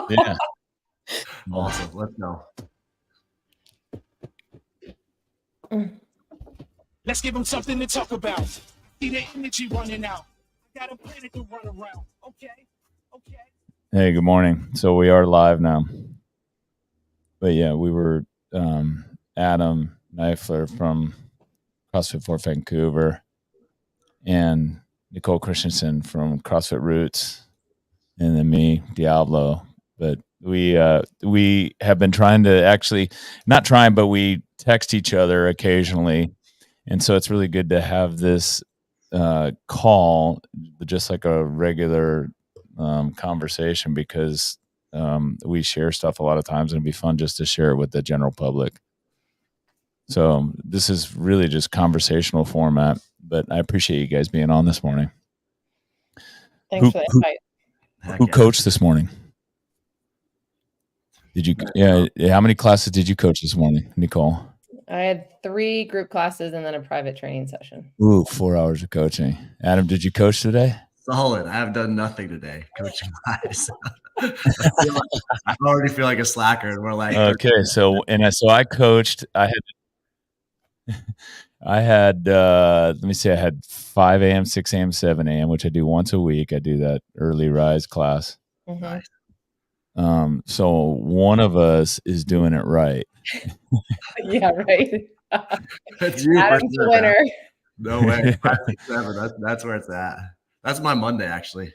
Yeah. Awesome. Let's go. Let's give them something to talk about. See the energy running out. I got a planet to run around. Okay. Hey, good morning. So we are live now. But yeah, we were Adam Neifler from CrossFit Fort Vancouver and Nicole Christensen from CrossFit Roots, and then me, Diablo. But we have been trying to actually not trying, but we text each other occasionally. And so it's really good to have this call, just like a regular conversation, because we share stuff a lot of times, and it'd be fun just to share it with the general public. So this is really just conversational format, but I appreciate you guys being on this morning. Thanks for the invite. Who coached this morning? Did you? Yeah. How many classes did you coach this morning, Nicole? I had 3 group classes and then a private training session. Ooh, 4 hours of coaching. Adam, did you coach today? Solid. I have done nothing today, coaching wise. I already feel like a slacker, and we're like, okay. So I coached. I had let me see. I had 5 a.m., 6 a.m., 7 a.m., which I do once a week. I do that early rise class. Mm-hmm. So one of us is doing it right. Yeah, right. That's you. Adam's the winner. No way. 5, 6, 7. That's where it's at. That's my Monday, actually.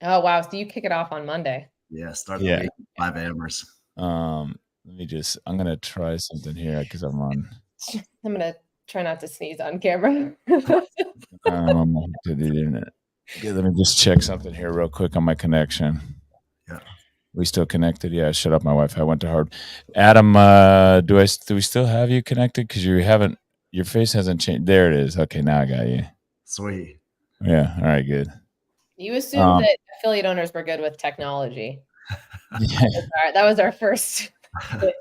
Oh wow! So you kick it off on Monday? Yeah, start the week 5 a.m.ers. I'm gonna try something here because I'm on. I'm gonna try not to sneeze on camera. To the internet. Okay, let me just check something here real quick on my connection. Yeah. We still connected? Yeah, shut up. My Wi-Fi went to hard. Adam, do we still have you connected? Because your face hasn't changed. There it is. Okay, now I got you. Sweet. Yeah. All right. Good. You assumed that affiliate owners were good with technology. Yeah. That was our first bit.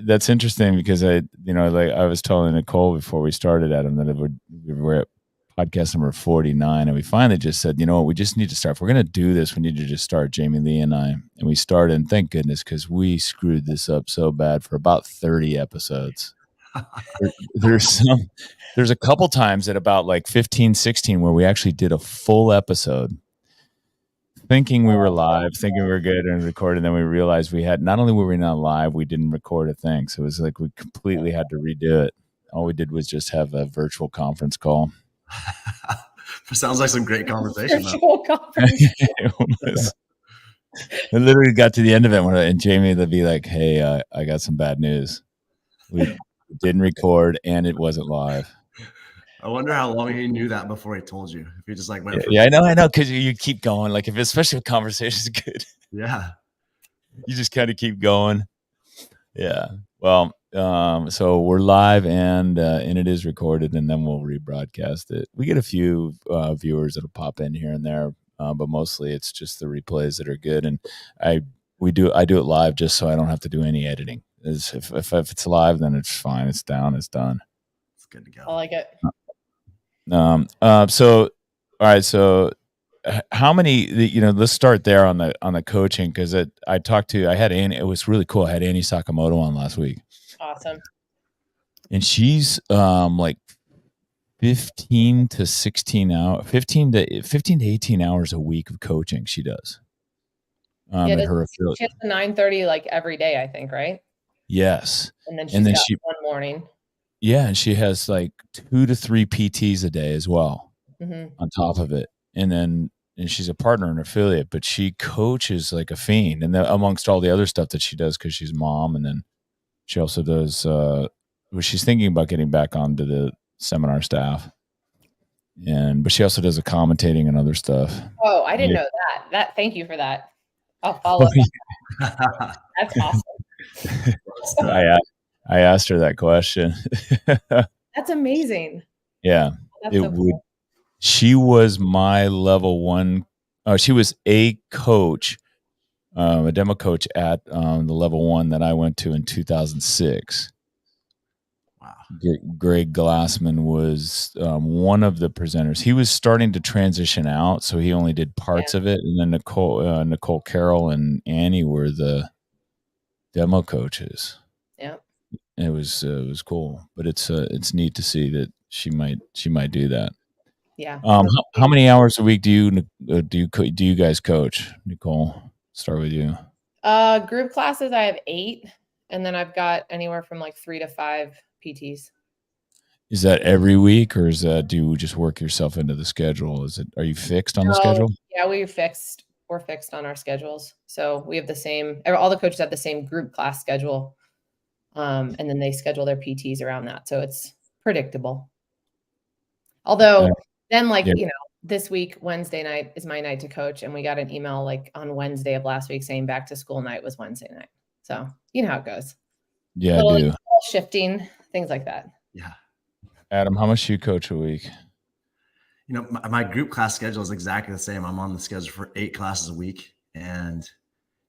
That's interesting because I was telling Nicole before we started, Adam, that we were at podcast number 49, and we finally just said, you know what, we just need to start. If we're going to do this, we need to just start, Jamie Lee and I. And we started, and thank goodness, because we screwed this up so bad for about 30 episodes. There's a couple times at about like 15, 16 where we actually did a full episode thinking we were live, thinking we were good and recorded. And then we realized not only were we not live, we didn't record a thing. So it was like we completely had to redo it. All we did was just have a virtual conference call. Sounds like some great conversation. Virtual conference. It literally got to the end of it, and Jamie would be like, "Hey, I got some bad news. We didn't record, and it wasn't live." I wonder how long he knew that before he told you. If he just like went. Yeah, I know, because you keep going. Like especially if conversation's good. Yeah. You just kind of keep going. Yeah. Well, so we're live and it is recorded, and then we'll rebroadcast it. We get a few viewers that'll pop in here and there, but mostly it's just the replays that are good. And I do it live just so I don't have to do any editing. If it's live, then it's fine. It's down. It's done. It's good to go. I like it. So, all right. So, how many? Let's start there on the coaching, because I had Annie. It was really cool. I had Annie Sakamoto on last week. Awesome. And she's like 15 to 18 hours a week of coaching she does. She has the 9:30 like every day, I think, right? Yes. And then she's got one morning. Yeah, and she has like 2 to 3 PTs a day as well, mm-hmm. on top of it. And she's a partner and affiliate, but she coaches like a fiend, and amongst all the other stuff that she does, because she's mom, and then she also does. She's thinking about getting back onto the seminar staff, but she also does the commentating and other stuff. Oh, I didn't know that. Thank you for that. I'll follow up. That's awesome. I asked her that question. That's amazing. Yeah, That's so cool. She was my level 1. She was a coach, a demo coach at the level 1 that I went to in 2006. Wow. Greg Glassman was one of the presenters. He was starting to transition out, so he only did parts of it. And then Nicole Carroll and Annie were the demo coaches. Yeah, it was cool, but it's neat to see that she might do that. Yeah. How many hours a week do you guys coach, Nicole? Start with you. Group classes, I have 8, and then I've got anywhere from like 3 to 5 PTs. Is that every week, or is that, do you just work yourself into the schedule? Are you fixed on the schedule? Yeah, we're fixed on our schedules. So we have all the coaches have the same group class schedule. And then they schedule their PTs around that. So it's predictable. Although then this week, Wednesday night is my night to coach. And we got an email like on Wednesday of last week saying back to school night was Wednesday night. So you know how it goes. Yeah, I do. Shifting, things like that. Yeah. Adam, how much do you coach a week? My group class schedule is exactly the same. I'm on the schedule for 8 classes a week. And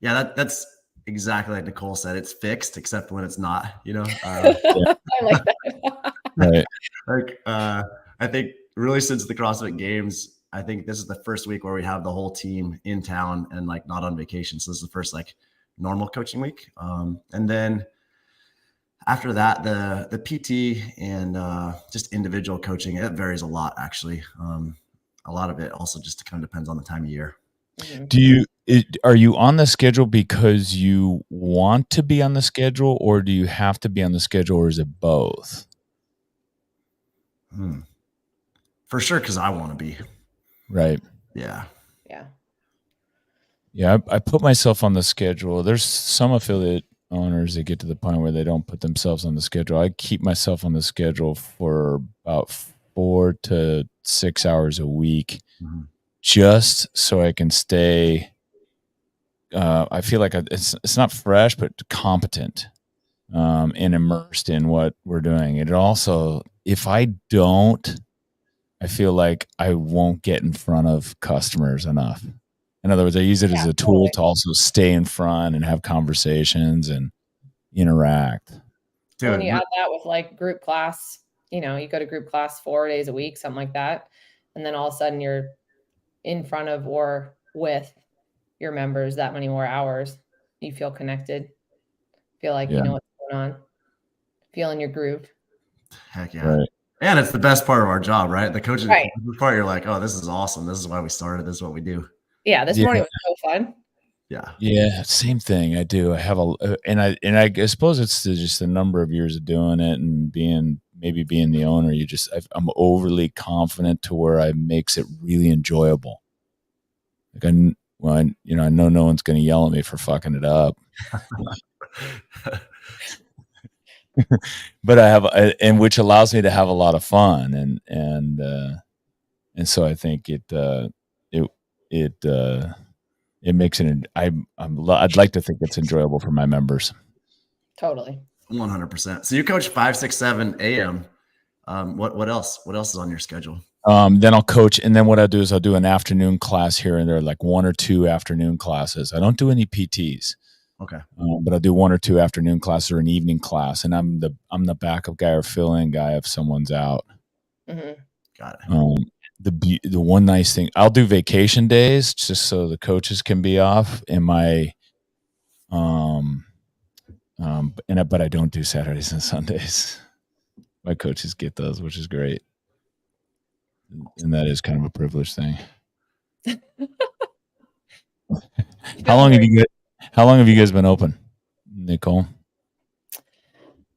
yeah, that's exactly like Nicole said. It's fixed, except when it's not, I like that. Right. I think really since the CrossFit Games, I think this is the first week where we have the whole team in town and like not on vacation. So this is the first like normal coaching week. And then after that, the PT and just individual coaching, it varies a lot, actually. A lot of it also just kind of depends on the time of year. Are you on the schedule because you want to be on the schedule, or do you have to be on the schedule, or is it both? For sure, because I want to be. Right. Yeah. Yeah, I put myself on the schedule. There's some affiliate owners that get to the point where they don't put themselves on the schedule. I keep myself on the schedule for about 4 to 6 hours a week, just so I can stay. I feel like it's not fresh, but competent, and immersed in what we're doing. It also, if I don't, I feel like I won't get in front of customers enough. In other words, I use it as a tool to also stay in front and have conversations and interact. Dude, when you add that with like group class, you go to group class 4 days a week, something like that. And then all of a sudden you're in front of or with your members that many more hours. You feel connected, feel like you know what's going on, feel in your groove. Heck yeah. Right. And it's the best part of our job, right? The coaching part, you're like, oh, this is awesome. This is why we started. This is what we do. Yeah, this morning was so fun. Yeah, same thing. I do. I have and I suppose it's just the number of years of doing it and being the owner. I'm overly confident to where it makes it really enjoyable. Like I know no one's going to yell at me for fucking it up. But I have, and which allows me to have a lot of fun, and so I think it makes it. I'd like to think it's enjoyable for my members. Totally. 100%. So you coach 5, 6, 7 a.m. What else? What else is on your schedule? Then I'll coach, and then what I'll do is I'll do an afternoon class here and there, like 1 or 2 afternoon classes. I don't do any PTs. Okay. But I'll do 1 or 2 afternoon classes or an evening class, and I'm the backup guy or fill-in guy if someone's out. Mm-hmm. Got it. The one nice thing, I'll do vacation days just so the coaches can be off. But I don't do Saturdays and Sundays. My coaches get those, which is great, and that is kind of a privileged thing. How long have you guys been open, Nicole?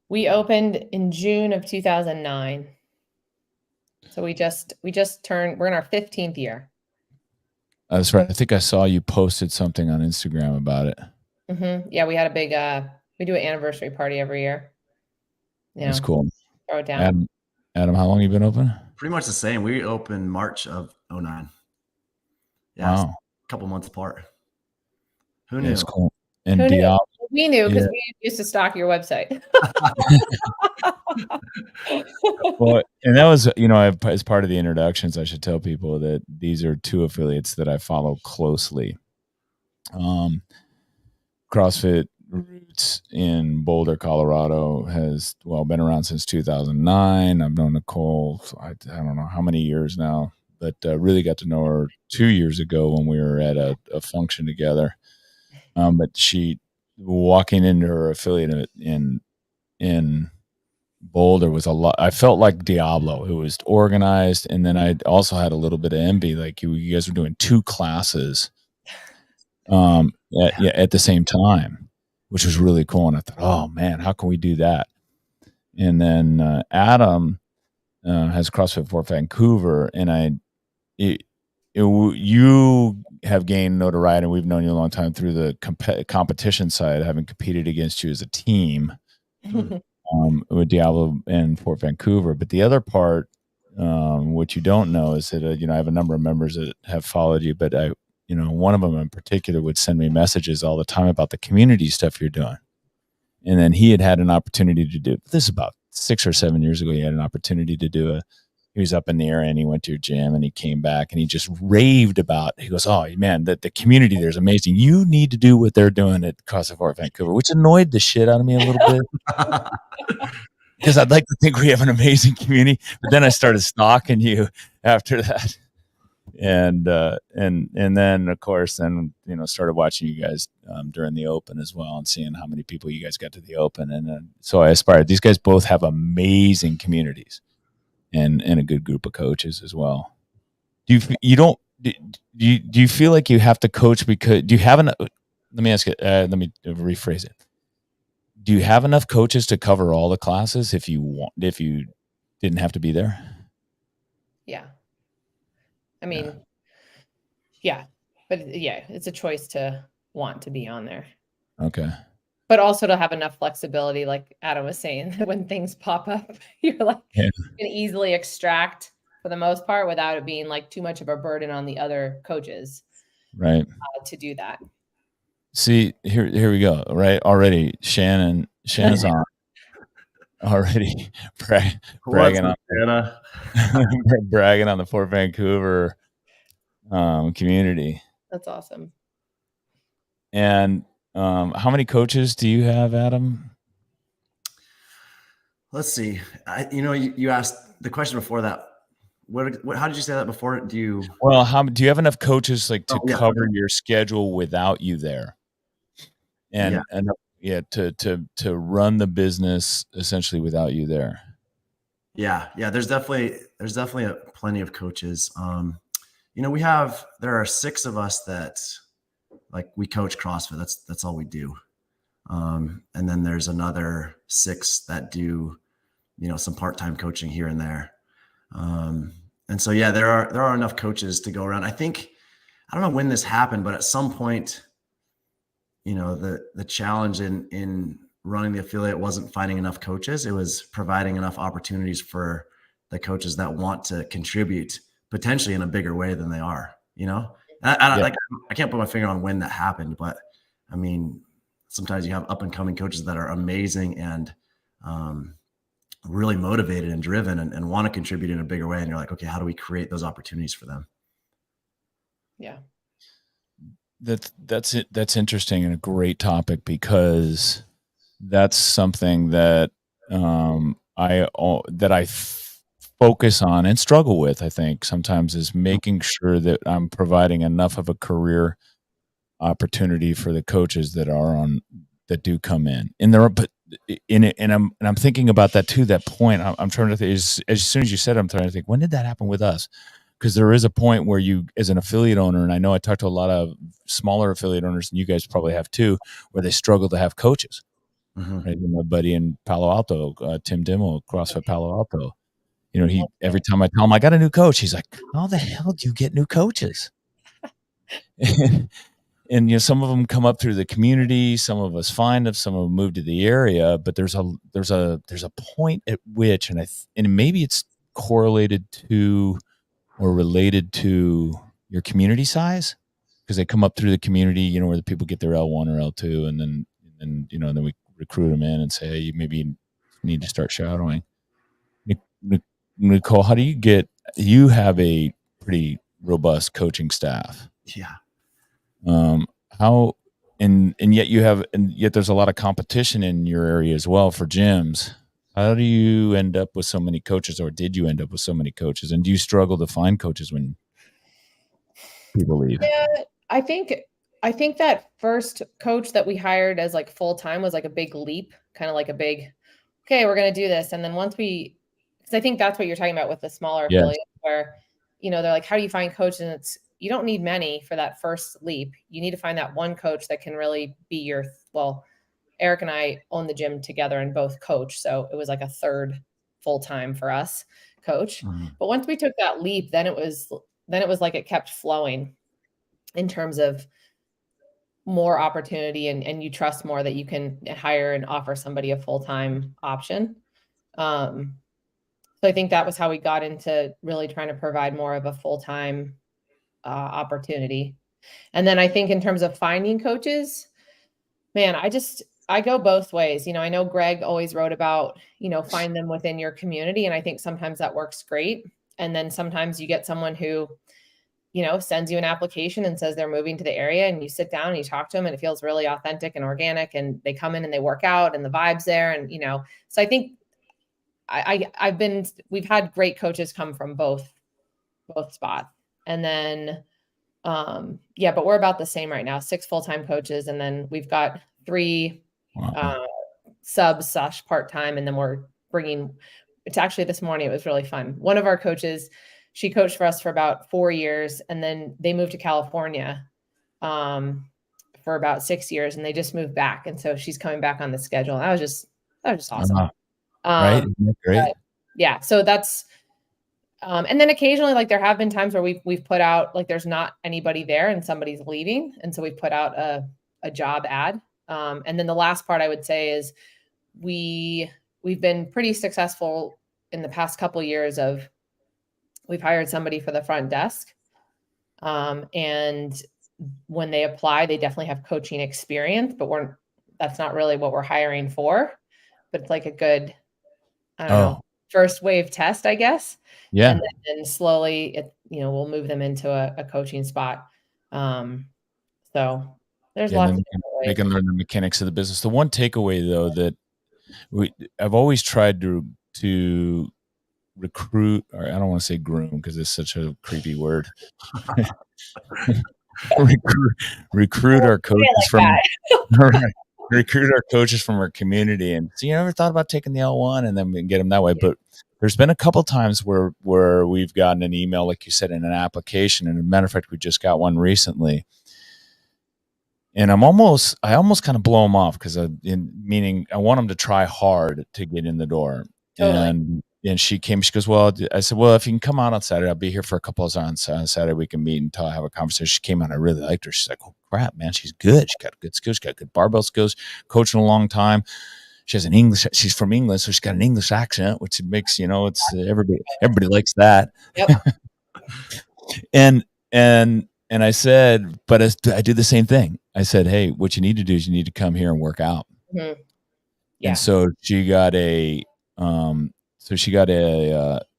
We opened in June of 2009. So we just turned, we're in our 15th year. That's right. I think I saw you posted something on Instagram about it. Mm-hmm. Yeah, we had a big, we do an anniversary party every year. Yeah. That's cool. Throw it down. Adam, how long have you been open? Pretty much the same. We opened March of 2009. Yeah, wow. A couple months apart. Who knew? That's cool. And Diablo. We knew because we used to stock your website. Well, and that was, as part of the introductions, I should tell people that these are 2 affiliates that I follow closely. CrossFit roots in Boulder, Colorado, has been around since 2009. I've known Nicole, I don't know how many years now, but really got to know her 2 years ago when we were at a function together. But she walking into her affiliate in Boulder was a lot. I felt like Diablo. It was organized, and then I also had a little bit of envy. Like you guys were doing 2 classes at the same time, which was really cool. And I thought, oh man, how can we do that? And then Adam has CrossFit Fort Vancouver, and you have gained notoriety, and we've known you a long time through the competition side, having competed against you as a team with Diablo and Fort Vancouver. But the other part, what you don't know, is that I have a number of members that have followed you, but one of them in particular would send me messages all the time about the community stuff you're doing. And then he had an opportunity to do this about 6 or 7 years ago. He had an opportunity to do he was up in the area and he went to your gym and he came back and he just raved about, he goes, oh man, the community there is amazing. You need to do what they're doing at CrossFit Fort Vancouver, which annoyed the shit out of me a little bit. Because I'd like to think we have an amazing community, but then I started stalking you after that. And then of course, started watching you guys during the Open as well, and seeing how many people you guys got to the Open, and so I aspired. These guys both have amazing communities, and a good group of coaches as well. Do you feel like you have to coach because do you have enough? Let me ask it. Let me rephrase it. Do you have enough coaches to cover all the classes if you didn't have to be there? Yeah. I mean, yeah, but yeah, it's a choice to want to be on there. Okay. But also to have enough flexibility, like Adam was saying, that when things pop up, you're like, you can easily extract for the most part without it being like too much of a burden on the other coaches. Right. To do that. See, here we go. Right. Already Shannon's on. Already bragging on bragging on the Fort Vancouver community. That's awesome. And how many coaches do you have, Adam? Let's see. You asked the question before that. How did you say that before? Do you have enough coaches to cover your schedule without you there? And to run the business essentially without you there. Yeah. There's definitely plenty of coaches. There are 6 of us that we coach CrossFit. That's all we do. And then there's another 6 that do, some part-time coaching here and there. And so, there are enough coaches to go around. I think, I don't know when this happened, but at some point, the challenge in running the affiliate wasn't finding enough coaches. It was providing enough opportunities for the coaches that want to contribute potentially in a bigger way than they are, I can't put my finger on when that happened, but I mean, sometimes you have up and coming coaches that are amazing and really motivated and driven and want to contribute in a bigger way. And you're like, okay, how do we create those opportunities for them? Yeah. That's it. That's interesting and a great topic, because that's something that I focus on and struggle with. I think sometimes is making sure that I'm providing enough of a career opportunity for the coaches that do come in. And I'm thinking about that too. That point I'm trying to think, as soon as you said it, I'm trying to think, when did that happen with us? Because there is a point where you, as an affiliate owner, and I know I talked to a lot of smaller affiliate owners, and you guys probably have too, where they struggle to have coaches. Mm-hmm. Right? My buddy in Palo Alto, Tim Dimmel, CrossFit Palo Alto, every time I tell him I got a new coach, he's like, how the hell do you get new coaches? And some of them come up through the community, some of us find them, some of them move to the area, but there's a point at which, and maybe it's correlated to or related to your community size, because they come up through the community, where the people get their L1 or L2, and then we recruit them in and say, hey, maybe you need to start shadowing. Nicole, how do you have a pretty robust coaching staff? Yeah. How and yet there's a lot of competition in your area as well for gyms. How do you end up with so many coaches, or did you end up with so many coaches? And do you struggle to find coaches when people leave? Yeah, I think that first coach that we hired as like full time was like a big leap, kind of like a big, okay, we're going to do this. And then because I think that's what you're talking about with the smaller Yes. affiliates, where they're like, how do you find coaches? And you don't need many for that first leap. You need to find that one coach that can really be Eric and I own the gym together and both coach, so it was like a third full time for us coach. Mhm. But once we took that leap, then it was like it kept flowing in terms of more opportunity, and you trust more that you can hire and offer somebody a full-time option. So I think that was how we got into really trying to provide more of a full-time opportunity. And then I think in terms of finding coaches, man, I go both ways. I know Greg always wrote about, find them within your community. And I think sometimes that works great. And then sometimes you get someone who, sends you an application and says they're moving to the area, and you sit down and you talk to them and it feels really authentic and organic, and they come in and they work out and the vibe's there. And, so I think we've had great coaches come from both spots. And then, but we're about the same right now, 6 full-time coaches. And then we've got 3 subs / part-time. And then we're it's actually this morning, it was really fun. One of our coaches, she coached for us for about 4 years, and then they moved to California for about 6 years, and they just moved back. And so she's coming back on the schedule. And that was just awesome. Right. Isn't that great? Yeah. So that's, and then occasionally, like there have been times where we've put out, like there's not anybody there and somebody's leaving. And so we've put out a job ad. And then the last part I would say is we've been pretty successful in the past couple of years we've hired somebody for the front desk. And when they apply, they definitely have coaching experience, but that's not really what we're hiring for, but it's like a good, I don't know, first wave test, I guess. Yeah. And then slowly we'll move them into a coaching spot. So there's lots of different ways. They can learn the mechanics of the business. The one takeaway though, that I've always tried to recruit, or I don't want to say groom because it's such a creepy word. recruit our coaches recruit our coaches from our community. And so you ever thought about taking the L1 and then we can get them that way? But there's been a couple times where we've gotten an email, like you said, in an application. And as a matter of fact, we just got one recently. And I almost kind of blow them off because meaning I want them to try hard to get in the door. Totally. And she came, she goes, well, I said, well, if you can come out on Saturday, I'll be here for a couple of hours on Saturday. We can meet and have a conversation. She came out. I really liked her. She's like, oh crap, man. She's good. She's got good skills. She's got good barbell skills, coaching a long time. She has she's from England. So she's got an English accent, which makes, it's everybody likes that. Yep. And I said, but I do the same thing. I said, hey, what you need to do is you need to come here and work out. Mm-hmm. Yeah. And so she got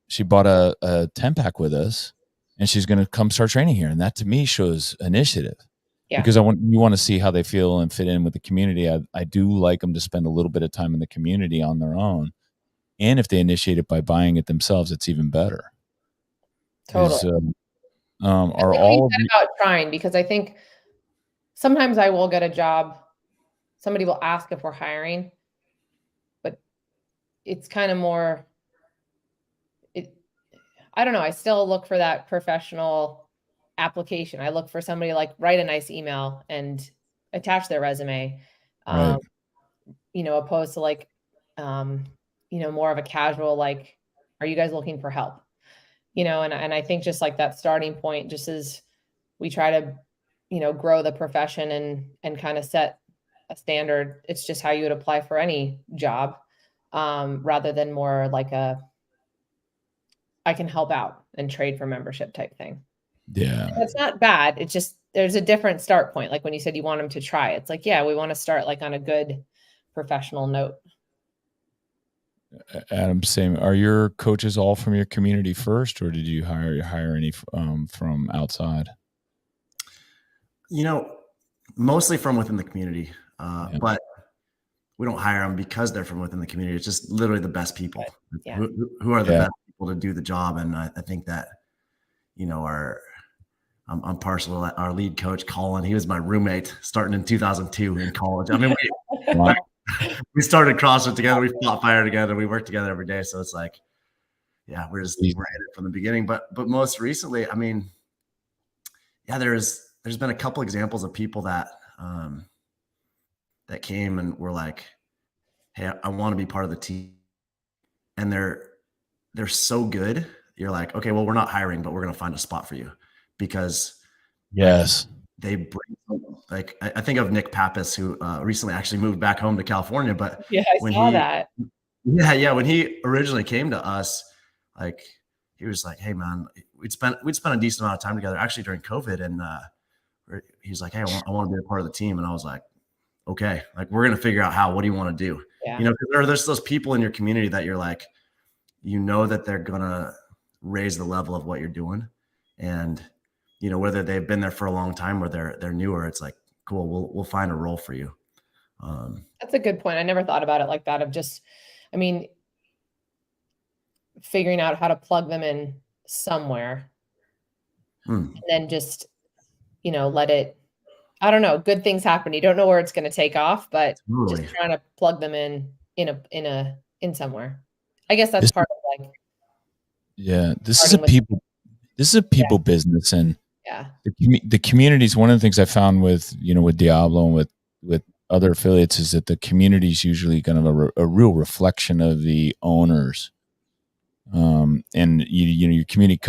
she bought a 10-pack with us, and she's going to come start training here. And that to me shows initiative. Yeah. Because you want to see how they feel and fit in with the community. I do like them to spend a little bit of time in the community on their own. And if they initiate it by buying it themselves, it's even better. Totally. Are all about trying, because I think sometimes I will get a job. Somebody will ask if we're hiring, but it's kind of more, I don't know. I still look for that professional application. I look for somebody like write a nice email and attach their resume, right. Opposed to like, more of a casual, like, are you guys looking for help? And I think just like that starting point, just as we try to, grow the profession and kind of set a standard, it's just how you would apply for any job, rather than more like I can help out and trade for membership type thing. Yeah. That's not bad. It's just, there's a different start point. Like when you said you want them to try, it's like, yeah, we want to start like on a good professional note. Adam, same. Are your coaches all from your community first, or did you hire any from outside? Mostly from within the community, Yeah. but we don't hire them because they're from within the community. It's just literally the best people Yeah. who are the Yeah. best people to do the job. And I think that, I'm partial to our lead coach, Colin. He was my roommate starting in 2002 in college. I mean, Wow. we started CrossFit together. We fought fire together. We worked together every day. So it's like, yeah, we're in it from the beginning. But most recently, I mean, yeah, there's been a couple examples of people that that came and were like, hey, I want to be part of the team. And they're so good. You're like, okay, well, we're not hiring, but we're going to find a spot for you because Yes. they bring, like, I think of Nick Pappas, who recently actually moved back home to California. But Yeah, I saw that. Yeah, when he originally came to us, like, he was like, hey man, we'd spent a decent amount of time together actually during COVID. And he's like, hey, I want to be a part of the team. And I was like, okay, like, we're going to figure out what do you want to do? Yeah. Because there's those people in your community that you're like, that they're going to raise the level of what you're doing. And, whether they've been there for a long time or they're newer, it's like, cool, we'll find a role for you. That's a good point. I never thought about it like that, of just, I mean, figuring out how to plug them in somewhere and then just, let it, I don't know, good things happen. You don't know where it's going to take off, but Totally. just trying to plug them in somewhere. I guess that's part of like, yeah, this is starting a people business. And yeah, the communities, one of the things I found with Diablo and with other affiliates is that the community is usually kind of a real reflection of the owners. And your community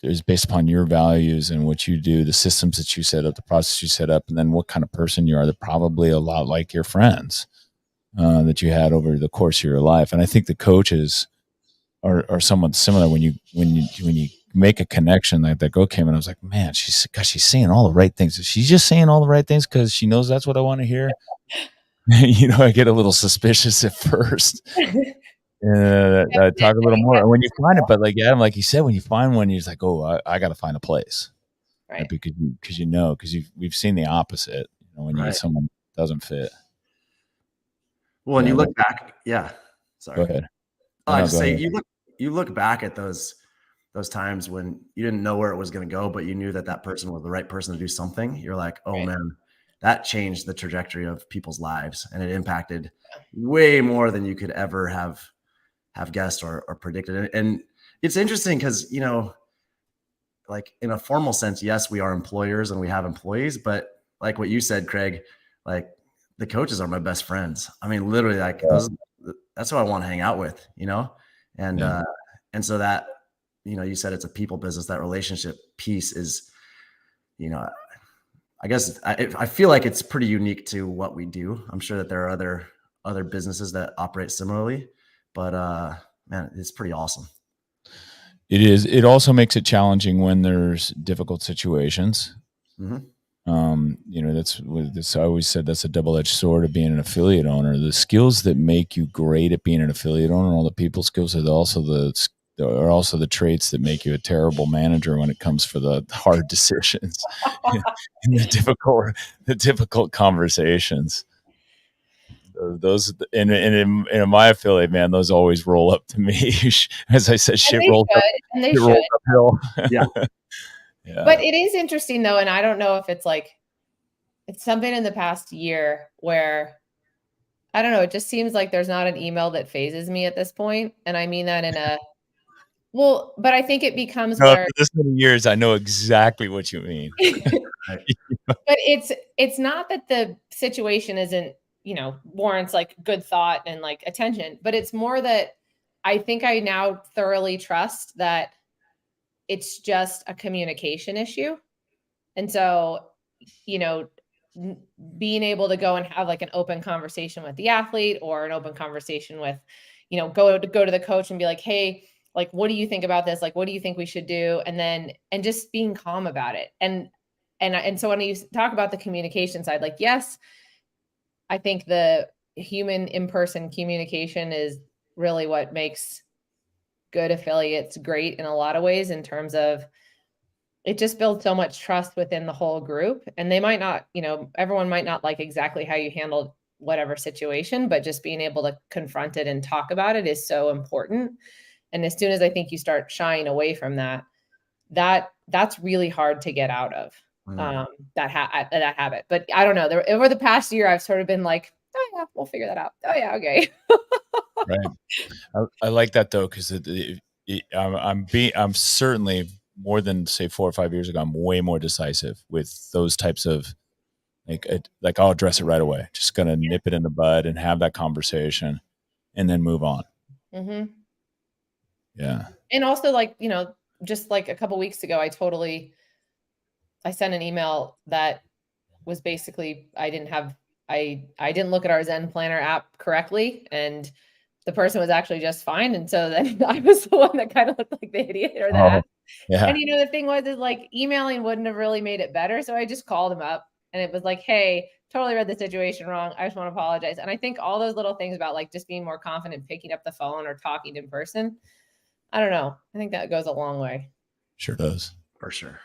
is based upon your values and what you do, the systems that you set up, the process you set up, and then what kind of person you are. They're probably a lot like your friends that you had over the course of your life. And I think the coaches are somewhat similar when you make a connection like that. Okay, and I was like, man, she's saying all the right things. Is she just saying all the right things because she knows that's what I want to hear? I get a little suspicious at first. Talk a little more when you find it, but like Adam, like you said, when you find one, you're just like, oh, I got to find a place, right? Because we've seen the opposite. When you get someone that doesn't fit. Well, and you look back, yeah. Sorry. Go ahead. I just say you look back at those times when you didn't know where it was going to go, but you knew that person was the right person to do something. You're like, oh man, that changed the trajectory of people's lives, and it impacted way more than you could ever have guessed or predicted. And it's interesting because, like, in a formal sense, yes, we are employers and we have employees, but like what you said, Craig, like, the coaches are my best friends. I mean, literally, like, that's who I want to hang out with, and so that, you said it's a people business. That relationship piece is, I guess I feel like it's pretty unique to what we do. I'm sure that there are other businesses that operate similarly, but man, it's pretty awesome. It is. It also makes it challenging when there's difficult situations. Mm-hmm. I always said that's a double-edged sword of being an affiliate owner. The skills that make you great at being an affiliate owner, all the people skills, are also the traits that make you a terrible manager when it comes for the hard decisions and the difficult conversations. Those in my affiliate, man, those always roll up to me. As I said, shit rolls uphill. Yeah. Yeah. But it is interesting though, and I don't know if it's something in the past year where, I don't know, it just seems like there's not an email that phases me at this point. And I mean that in a, well, but I think it becomes where, for this many years, I know exactly what you mean. But it's not that the situation isn't, warrants like good thought and like attention, but it's more that I think I now thoroughly trust that it's just a communication issue. And so, being able to go and have like an open conversation with the athlete, or an open conversation with, go to the coach and be like, hey, like, what do you think about this? Like, what do you think we should do? And just being calm about it. And so when you talk about the communication side, like, yes, I think the human in-person communication is really what makes good affiliates great in a lot of ways, in terms of it just builds so much trust within the whole group. And they might not, everyone might not like exactly how you handled whatever situation, but just being able to confront it and talk about it is so important. And as soon as I think you start shying away from that's really hard to get out of that habit. But I don't know. Over the past year, I've sort of been like, oh yeah, we'll figure that out. Oh yeah, okay. Right. I like that though, because I'm certainly more than say 4 or 5 years ago. I'm way more decisive with those types of like I'll address it right away. Just gonna nip it in the bud and have that conversation, and then move on. Mm-hmm. Yeah. And also, just like a couple weeks ago, I sent an email that was basically I didn't look at our Zen Planner app correctly, and the person was actually just fine. And so then I was the one that kind of looked like the idiot or that. Yeah. And the thing was, is like emailing wouldn't have really made it better. So I just called him up, and it was like, hey, totally read the situation wrong. I just want to apologize. And I think all those little things about like just being more confident, picking up the phone or talking in person, I don't know. I think that goes a long way. Sure does. For sure.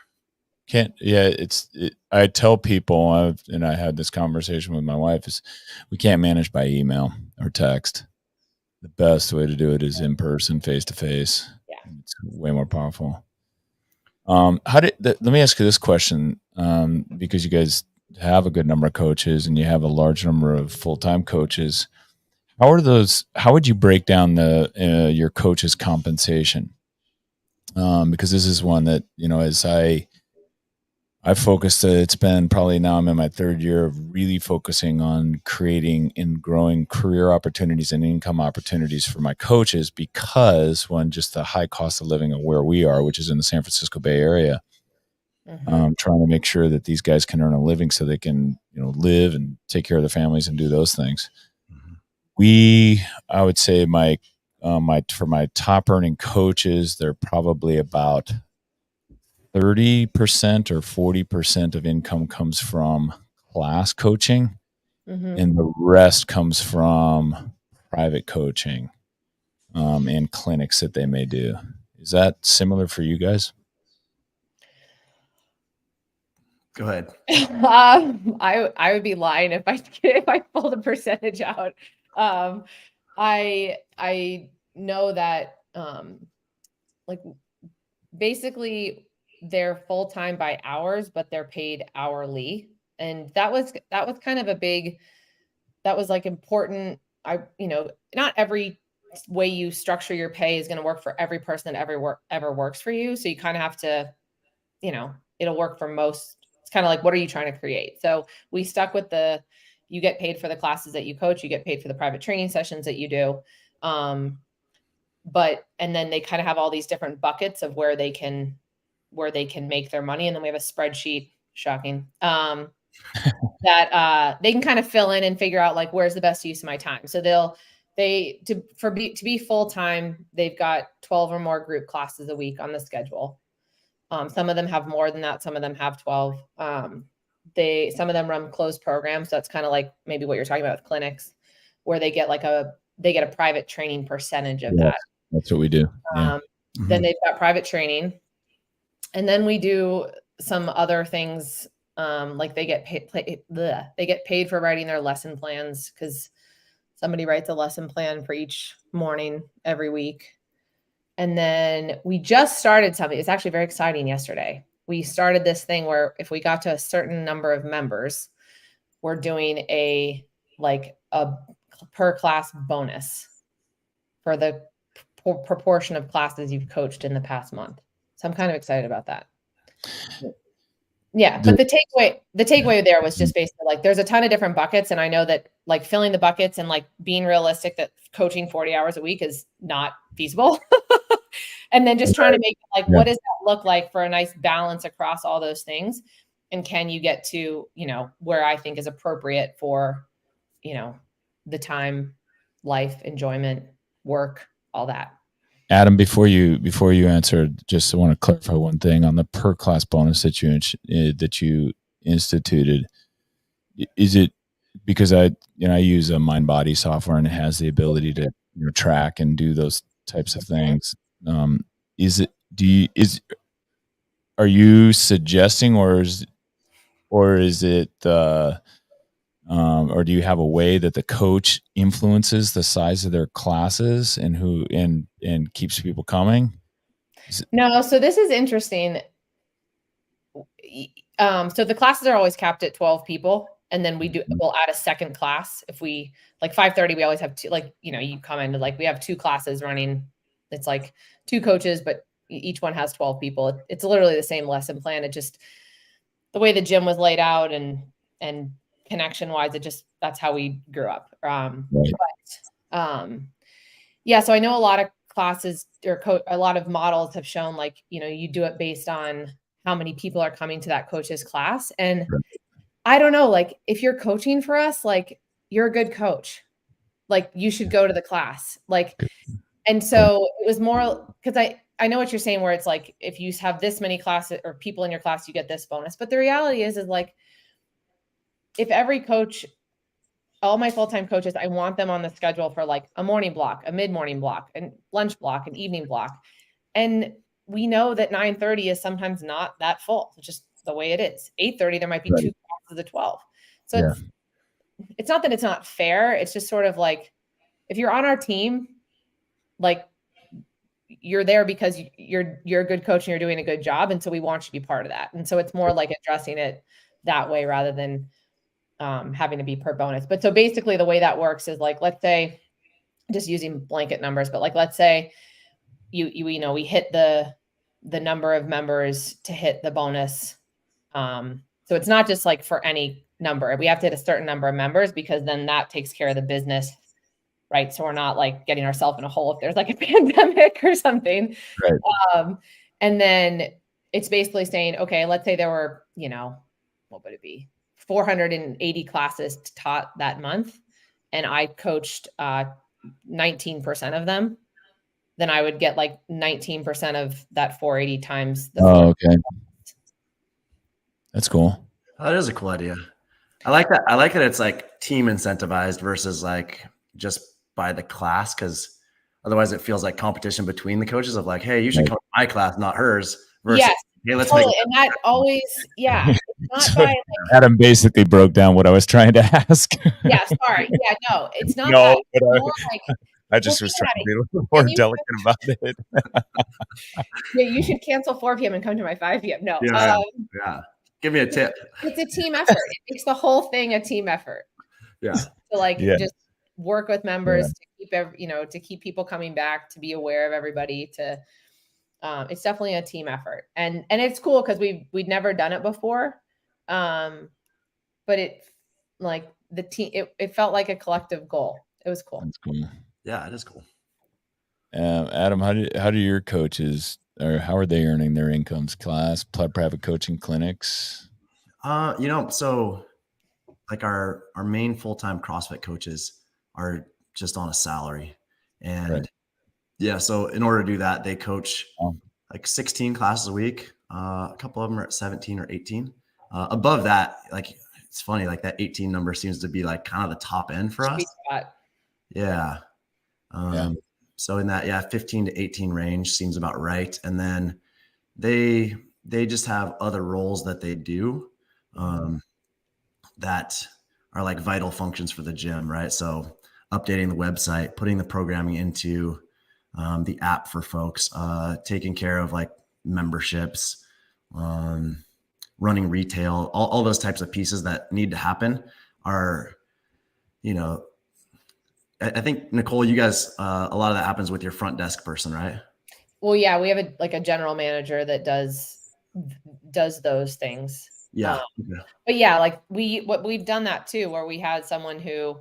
I tell people, and I had this conversation with my wife, is we can't manage by email or text. The best way to do it is in person, face to face. Yeah. It's way more powerful. Let me ask you this question, because you guys have a good number of coaches and you have a large number of full-time coaches. How would you break down your coach's compensation? Because this is one that, as I focused, it's been probably now I'm in my 3rd year of really focusing on creating and growing career opportunities and income opportunities for my coaches, because when just the high cost of living of where we are, which is in the San Francisco Bay Area, trying to make sure that these guys can earn a living so they can, live and take care of their families and do those things. I would say for my top earning coaches, they're probably about 30% or 40% of income comes from class coaching, and the rest comes from private coaching and clinics that they may do. Is that similar for you guys? Go ahead. I would be lying if I pulled a percentage out. I know that basically they're full-time by hours, but they're paid hourly. And that was kind of that was like important. Not every way you structure your pay is going to work for every person that ever works for you. So you kind of have to, it'll work for most. It's kind of like, what are you trying to create? So we stuck with you get paid for the classes that you coach, you get paid for the private training sessions that you do. And then they kind of have all these different buckets of where they can make their money. And then we have a spreadsheet, shocking, that they can kind of fill in and figure out like, where's the best use of my time. So to be full-time, they've got 12 or more group classes a week on the schedule. Some of them have more than that. Some of them have 12. Some of them run closed programs. So that's kind of like maybe what you're talking about with clinics, where they get a private training percentage of that. That's what we do. Then they've got private training. And then we do some other things. Like they get paid for writing their lesson plans, because somebody writes a lesson plan for each morning every week. And then we just started something. It's actually very exciting yesterday. We started this thing where if we got to a certain number of members, we're doing a per class bonus for the proportion of classes you've coached in the past month. So I'm kind of excited about that. Yeah. But the takeaway there was just basically like, there's a ton of different buckets. And I know that like filling the buckets and like being realistic that coaching 40 hours a week is not feasible. And then just trying to make like, what does that look like for a nice balance across all those things? And can you get to, where I think is appropriate for, the time, life, enjoyment, work, all that. Adam, before you answer, just want to clarify one thing on the per class bonus that you instituted. Is it because I use a MindBody software and it has the ability to track and do those types of things? are you suggesting, or is it or do you have a way that the coach influences the size of their classes and and keeps people coming? No, so this is interesting. So the classes are always capped at 12 people, and then we'll add a second class if we like 5:30. We always have two, like, you commented, like, we have two classes running. It's like two coaches, but each one has 12 people. It's literally the same lesson plan. It just, the way the gym was laid out and connection wise, that's how we grew up. Right. Yeah, so I know a lot of classes or a lot of models have shown, like, you do it based on how many people are coming to that coach's class. And I don't know, like, if you're coaching for us, like, you're a good coach, like, you should go to the class. Like, and so it was more because I know what you're saying, where it's like, if you have this many classes or people in your class, you get this bonus. But the reality is like, if every coach, all my full-time coaches, I want them on the schedule for like a morning block, a mid-morning block, and lunch block, an evening block. And we know that 9:30 is sometimes not that full. It's just the way it is. 8:30, there might be two classes of 12. So it's not that it's not fair. It's just sort of like, if you're on our team, like, you're there because you're a good coach and you're doing a good job. And so we want you to be part of that. And so it's more like addressing it that way rather than having to be per bonus. But so basically the way that works is, like, let's say, just using blanket numbers, but like, let's say we hit the number of members to hit the bonus. So it's not just like for any number. We have to hit a certain number of members, because then that takes care of the business, right? So we're not like getting ourselves in a hole if there's like a pandemic or something. Right. And then it's basically saying, okay, let's say there were, what would it be? 480 classes taught that month, and I coached 19% of them, then I would get like 19% of that 480 times the okay. That's cool. Oh, that is a cool idea. I like that. I like that it's like team incentivized versus like just by the class, because otherwise it feels like competition between the coaches of like, hey, you should come to my class, not hers. Versus, hey, let's make it. And that always, it's not So by like, Adam basically broke down what I was trying to ask. Sorry. Yeah, no, it's not No, that. It's but more like, I just was trying to be a little more delicate about it. yeah, you should cancel 4 p.m. and come to my 5 p.m. No. Yeah. Give me a tip. It's a team effort. It makes the whole thing a team effort. Yeah. To like just work with members to keep to keep people coming back, to be aware of everybody, to it's definitely a team effort. And it's cool because we'd never done it before. But it, like, the team, it felt like a collective goal. It was cool. That's cool. Yeah, it is cool. Adam, how do your coaches, or how are they earning their incomes? Class, private coaching clinics? So like our main full-time CrossFit coaches are just on a salary. And so in order to do that, they coach like 16 classes a week. A couple of them are at 17 or 18. Above that, like, it's funny, like that 18 number seems to be like kind of the top end for us. Yeah. So in that, 15 to 18 range seems about right. And then they just have other roles that they do that are like vital functions for the gym, right? So updating the website, putting the programming into the app for folks, taking care of like memberships, running retail, all those types of pieces that need to happen are, I think, Nicole, you guys, a lot of that happens with your front desk person, right? Well, yeah, we have a general manager that does those things. Yeah. But yeah, like we've done that too, where we had someone who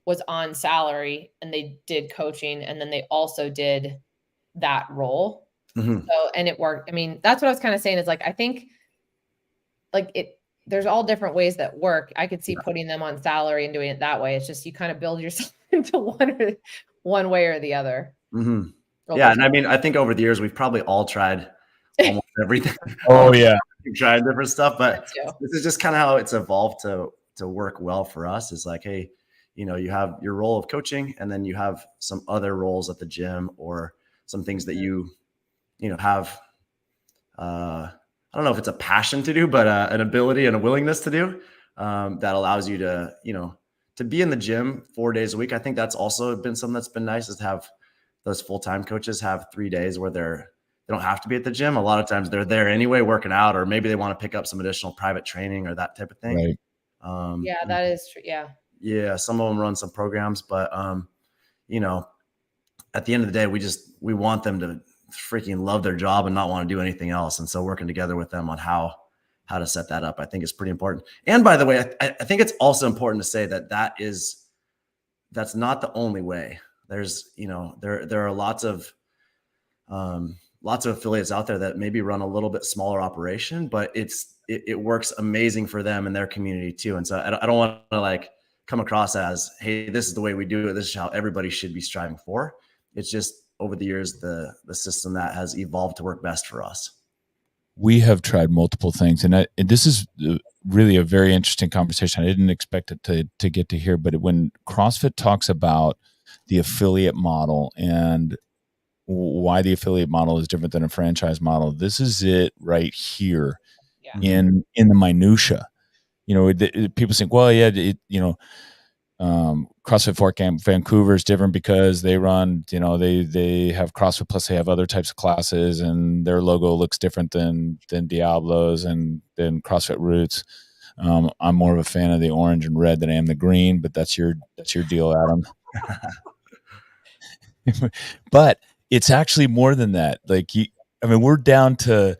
was on salary and they did coaching, and then they also did that role. Mm-hmm. So, and it worked. I mean, that's what I was kind of saying, is like, I think like there's all different ways that work. I could see putting them on salary and doing it that way. It's just, you kind of build yourself into one way or the other. Mm-hmm. Yeah. And I mean, I think over the years, we've probably all tried almost everything. Oh yeah. We've tried different stuff, but this is just kind of how it's evolved to work well for us. Is like, hey, you have your role of coaching, and then you have some other roles at the gym, or some things that you have I don't know if it's a passion to do, but an ability and a willingness to do that allows you to, to be in the gym 4 days a week. I think that's also been something that's been nice, is to have those full-time coaches have 3 days where they don't have to be at the gym. A lot of times they're there anyway, working out, or maybe they want to pick up some additional private training or that type of thing. Right. Yeah, that is true. Yeah. Yeah. Some of them run some programs, but, at the end of the day, we want them to freaking love their job and not want to do anything else. And so working together with them on how to set that up, I think is pretty important. And by the way, I think it's also important to say that's not the only way. There's, there are lots of affiliates out there that maybe run a little bit smaller operation, but it works amazing for them and their community too. And so I don't want to like come across as, hey, this is the way we do it, this is how everybody should be striving for. It's just over the years, the system that has evolved to work best for us. We have tried multiple things, and this is really a very interesting conversation. I didn't expect it to get to here, but when CrossFit talks about the affiliate model and why the affiliate model is different than a franchise model, this is it right here. Yeah. In the minutia. People think, well, yeah, CrossFit Fort Camp Vancouver is different because they run, they have CrossFit Plus, they have other types of classes, and their logo looks different than Diablo's and than CrossFit Roots. I'm more of a fan of the orange and red than I am the green, but that's your deal, Adam. But it's actually more than that. Like, we're down to,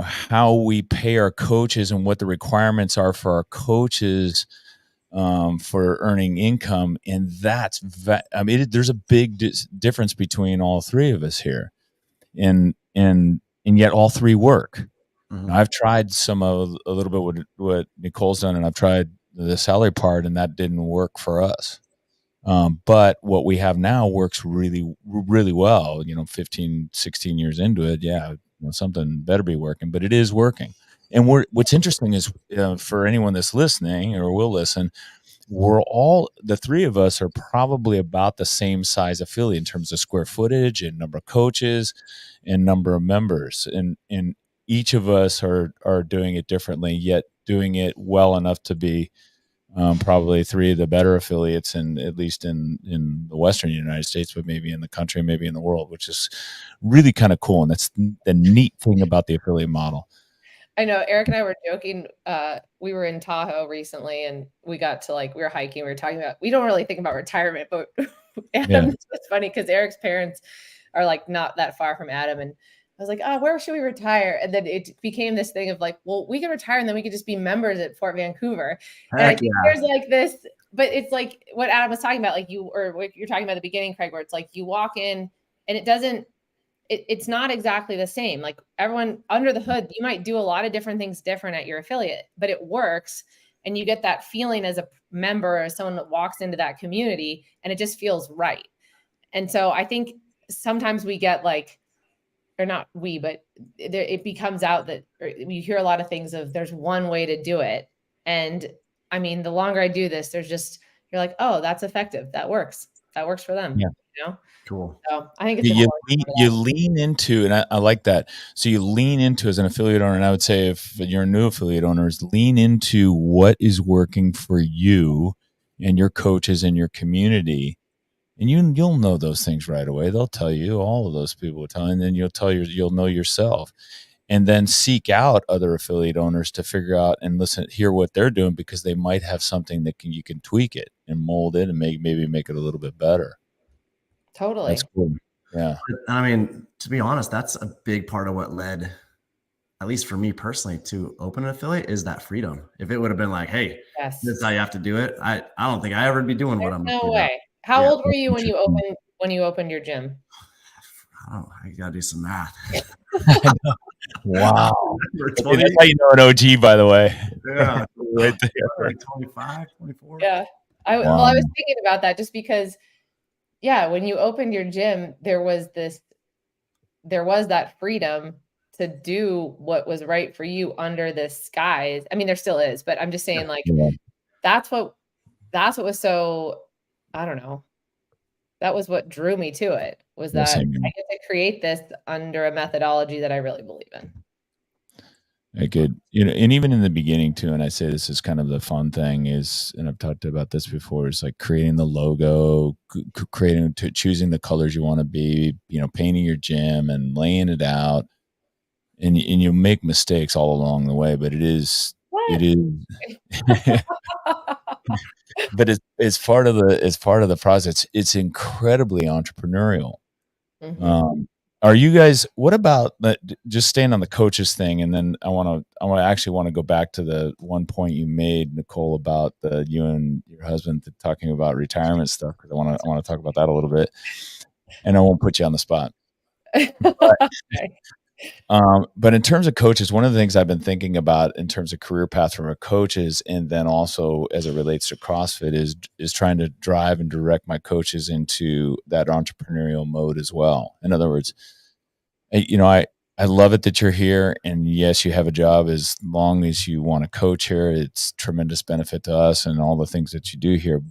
how we pay our coaches and what the requirements are for our coaches for earning income. And there's a big difference between all three of us here, and yet all three work. Mm-hmm. I've tried a little bit what Nicole's done, and I've tried the salary part, and that didn't work for us. But what we have now works really, really well, 15, 16 years into it. Yeah. Something better be working, but it is working. And what's interesting is for anyone that's listening or will listen, the three of us are probably about the same size affiliate in terms of square footage and number of coaches and number of members. And each of us are doing it differently, yet doing it well enough to be probably three of the better affiliates, at least in the Western United States, but maybe in the country, maybe in the world, which is really kind of cool. And that's the neat thing about the affiliate model. I know Eric and I were joking. We were in Tahoe recently, and we got to we were hiking. We were talking about, we don't really think about retirement, but Adam, it's funny because Eric's parents are not that far from Adam, and I was like, oh, where should we retire? And then it became this thing of well, we can retire and then we could just be members at Fort Vancouver. And I think there's this, but it's like what Adam was talking about, or what you're talking about at the beginning, Craig, where it's you walk in and it's not exactly the same. Everyone under the hood, you might do a lot of different things different at your affiliate, but it works. And you get that feeling as a member or someone that walks into that community, and it just feels right. And so I think sometimes we get or not we, but it becomes out that you hear a lot of things of there's one way to do it. And the longer I do this, you're like, oh, that's effective. That works. That works for them. Yeah. Cool. So I think it's you lean into, and I like that. So you lean into as an affiliate owner, and I would say if you're a new affiliate owner, is lean into what is working for you and your coaches and your community. And you'll know those things right away. They'll tell you, all of those people will tell you, and then you'll know yourself. And then seek out other affiliate owners to figure out and hear what they're doing, because they might have something that you can tweak it and mold it and maybe make it a little bit better. Totally. That's cool. Yeah. To be honest, that's a big part of what led, at least for me personally, to open an affiliate, is that freedom. If it would have been hey, this is how you have to do it, I don't think I ever would be doing what I'm doing. No way. How old were you when you opened your gym? Oh, I gotta do some math. Wow. That's how you know an OG, by the way. Yeah. Right there. 25, 24. Yeah. I was thinking about that just because, when you opened your gym, there was that freedom to do what was right for you under the skies. There still is, but I'm just saying that's what was so, I don't know. That was what drew me to it, was that I get to create this under a methodology that I really believe in. I could, and even in the beginning too, and I say this is kind of the fun thing is, and I've talked about this before, is like creating the logo, choosing the colors you want to be, painting your gym and laying it out, and you make mistakes all along the way, but it is, What? but it's part of the process. It's incredibly entrepreneurial. Mhm. Are you guys? What about just staying on the coaches thing, and then I actually want to go back to the one point you made, Nicole, about you and your husband talking about retirement stuff, because I want to talk about that a little bit, and I won't put you on the spot. Okay. But in terms of coaches, one of the things I've been thinking about in terms of career path for coaches, and then also as it relates to CrossFit, is trying to drive and direct my coaches into that entrepreneurial mode as well. In other words, I love it that you're here, and yes, you have a job. As long as you want to coach here, it's tremendous benefit to us and all the things that you do here.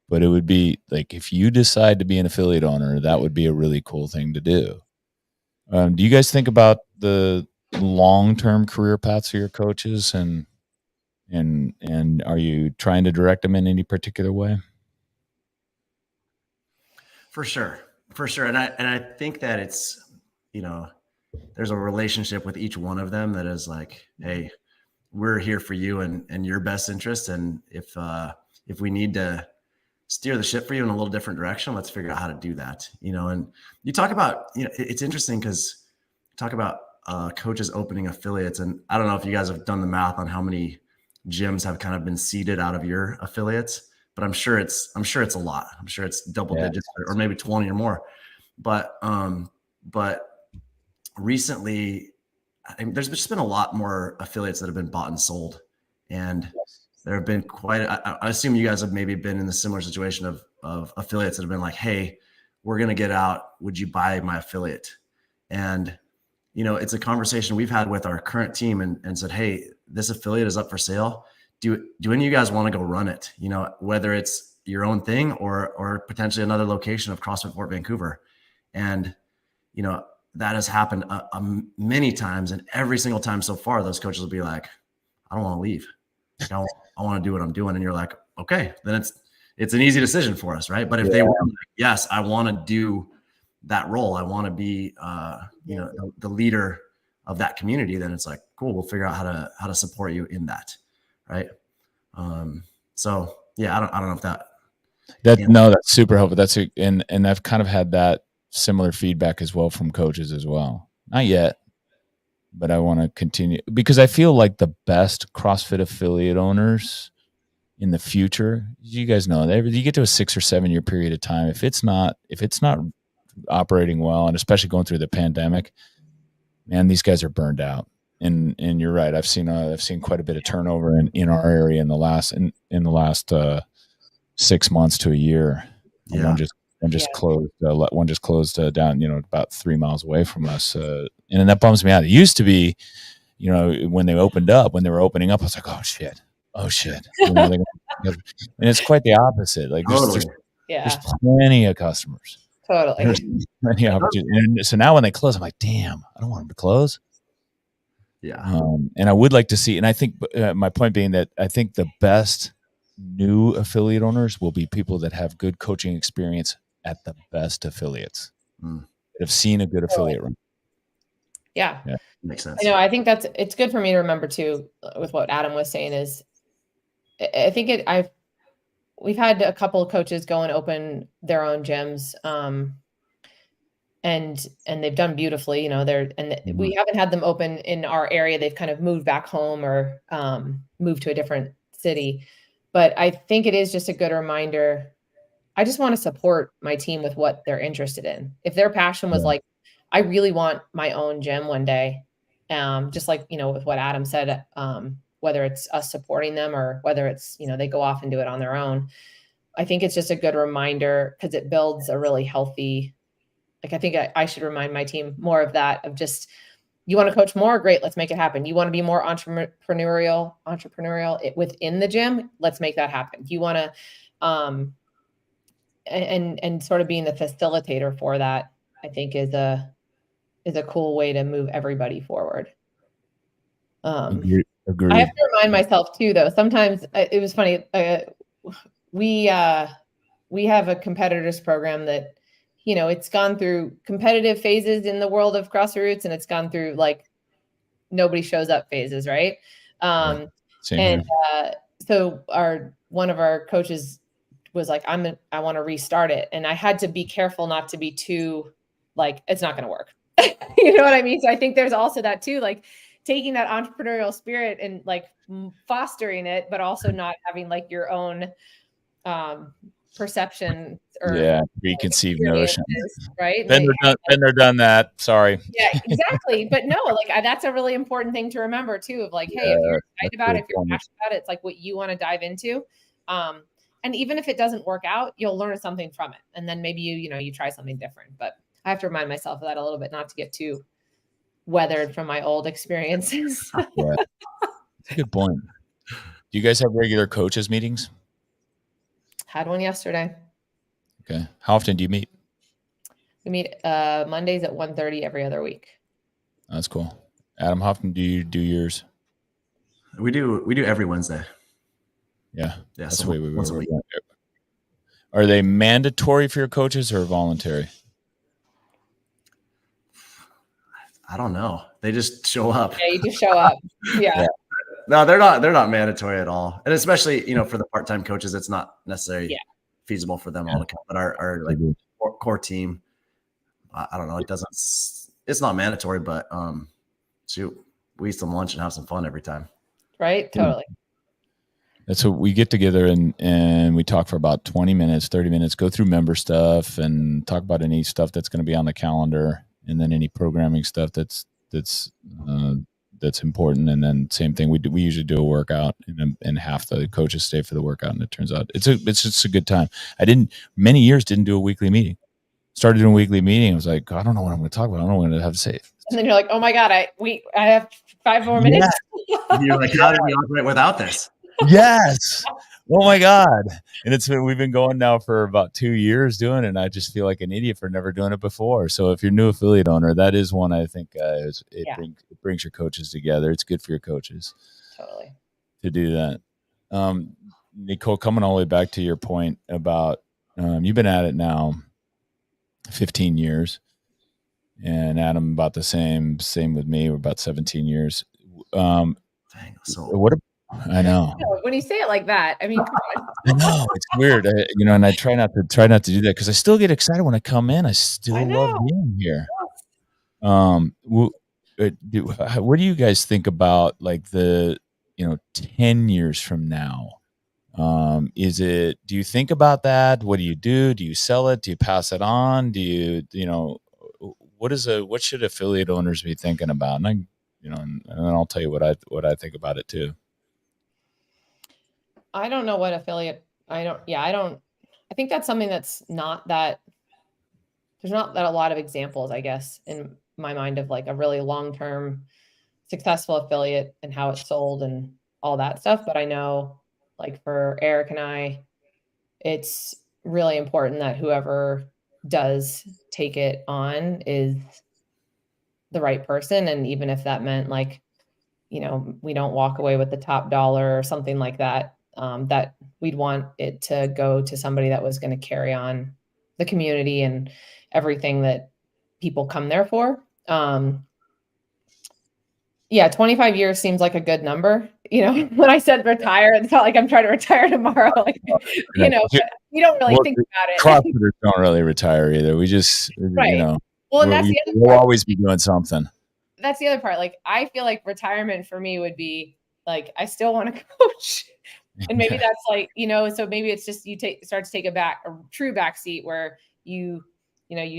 But it would be like, if you decide to be an affiliate owner, that would be a really cool thing to do. Do you guys think about the long-term career paths of your coaches, and are you trying to direct them in any particular way? For sure. And I think that it's, there's a relationship with each one of them that is like, hey, we're here for you and your best interest. And if we need to steer the ship for you in a little different direction, let's figure out how to do that. And you talk about, it's interesting because talk about coaches opening affiliates. And I don't know if you guys have done the math on how many gyms have kind of been seeded out of your affiliates, but I'm sure it's a lot. I'm sure it's double digits or maybe 20 or more. But recently, there's just been a lot more affiliates that have been bought and sold, and there have been quite. I assume you guys have maybe been in the similar situation of affiliates that have been like, "Hey, we're going to get out. Would you buy my affiliate?" And it's a conversation we've had with our current team and said, "Hey, this affiliate is up for sale. Do any of you guys want to go run it? Whether it's your own thing or potentially another location of CrossFit Fort Vancouver." And that has happened many times, and every single time so far, those coaches will be like, "I don't want to leave. Like, I want to do what I'm doing." And you're like, "Okay, then it's an easy decision for us, right?" But if they were like, "Yes, I want to do that role. I want to be, the leader of that community," then it's like, cool, we'll figure out how to support you in that, right? So yeah, I don't know if that's super helpful. And I've kind of had that similar feedback as well from coaches as well. Not yet, but I want to continue, because I feel like the best CrossFit affiliate owners in the future, you guys know, you get to a 6 or 7 year period of time, if it's not operating well, and especially going through the pandemic, man, these guys are burned out. And you're right. I've seen quite a bit of turnover in our area in the last 6 months to a year. Yeah. One just closed. One just closed down, about 3 miles away from us, and that bums me out. It used to be, when they were opening up, I was like, oh shit. And it's quite the opposite. Like totally. there's plenty of customers. Totally. There's plenty of opportunities. And so now when they close, I'm like, damn, I don't want them to close. Yeah. And I would like to see, and I think my point being that I think the best new affiliate owners will be people that have good coaching experience at the best affiliates, that have seen a good affiliate run. Yeah. Makes sense. I think it's good for me to remember too, with what Adam was saying, is I think we've had a couple of coaches go and open their own gyms, and they've done beautifully, we haven't had them open in our area. They've kind of moved back home or moved to a different city. But I think it is just a good reminder. I just want to support my team with what they're interested in. If their passion was like, I really want my own gym one day, just like, with what Adam said, whether it's us supporting them or whether it's, they go off and do it on their own. I think it's just a good reminder, because it builds a really healthy, I think I should remind my team more of that, of just, you want to coach more? Great. Let's make it happen. You want to be more entrepreneurial within the gym? Let's make that happen. You want to, and sort of being the facilitator for that, I think is a cool way to move everybody forward. Agreed. I have to remind myself too, though. Sometimes it was funny. We have a competitors program that, it's gone through competitive phases in the world of CrossFit Roots, and it's gone through like nobody shows up phases, right? Same And here. so one of our coaches was like, I want to restart it, and I had to be careful not to be too like, it's not going to work. You know what I mean? So I think there's also that too, like taking that entrepreneurial spirit and like fostering it, but also not having like your own perception or preconceived notion. Right? Been there, done that. Sorry. Yeah, exactly. But no, like that's a really important thing to remember too. Of like, hey, if you're excited about it, if you're passionate about it, it's like what you want to dive into. And even if it doesn't work out, you'll learn something from it, and then maybe you try something different. But I have to remind myself of that a little bit, not to get too weathered from my old experiences. Yeah, that's a good point. Do you guys have regular coaches meetings? Had one yesterday. Okay. How often do you meet? We meet Mondays at 1:30 every other week. That's cool. Adam, how often do you do yours? We do every Wednesday. Yeah. That's so the way we once a were. week. Are they mandatory for your coaches or voluntary? I don't know. They just show up. Yeah, you just show up. Yeah. No, they're not mandatory at all. And especially, for the part-time coaches, it's not necessarily feasible for them all to come. But our like core team, I don't know. It's not mandatory, but shoot, we eat some lunch and have some fun every time. Right. Totally. That's what we get together and we talk for about 20 minutes, 30 minutes, go through member stuff and talk about any stuff that's going to be on the calendar, and then any programming stuff that's important. And then same thing, we usually do a workout, and half the coaches stay for the workout, and it turns out it's just a good time. Many years didn't do a weekly meeting. Started doing a weekly meeting. I was like, I don't know what I'm going to talk about. I don't know what I'm going to have to say. And then you're like, oh my God, I have 5 more minutes. Yeah. You're like, how do we operate without this? Yes. Oh my God. And we've been going now for about 2 years doing it, and I just feel like an idiot for never doing it before. So if you're a new affiliate owner, that is one I think it brings your coaches together. It's good for your coaches. Totally. To do that. Nicole, coming all the way back to your point about you've been at it now 15 years, and Adam about the same with me. We're about 17 years. Dang, I know. When you say it like that, I mean, come on. I know it's weird, and I try not to do that because I still get excited when I come in. I still love being here. What do you guys think about like the 10 years from now? Do you think about that? What do you do? Do you sell it? Do you pass it on? Do you what should affiliate owners be thinking about? And and then I'll tell you what I think about it too. I don't know what affiliate. I think that's something that's not that. There's not that a lot of examples, I guess, in my mind of like a really long-term successful affiliate and how it's sold and all that stuff. But I know, like for Eric and I, it's really important that whoever does take it on is the right person. And even if that meant like, we don't walk away with the top dollar or something like that, that we'd want it to go to somebody that was going to carry on the community and everything that people come there for. 25 years seems like a good number. When I said retire, it's not like I'm trying to retire tomorrow. Like, but we don't really think about it. CrossFitters don't really retire either. We just, right. Well, and that's the other part. We'll always be doing something. That's the other part. Like, I feel like retirement for me would be like, I still want to coach. And maybe that's like, so maybe it's just start to take a true back seat where you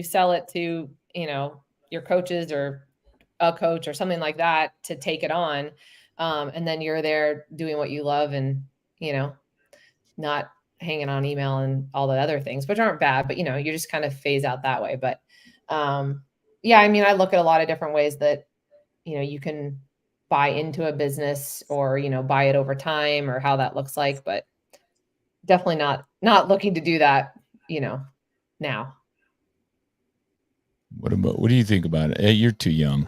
sell it to, your coaches or a coach or something like that to take it on. And then you're there doing what you love and, not hanging on email and all the other things, which aren't bad, but, you just kind of phase out that way. But I look at a lot of different ways that, you can buy into a business or, buy it over time or how that looks like, but definitely not looking to do that, now. What do you think about it? Hey, you're too young.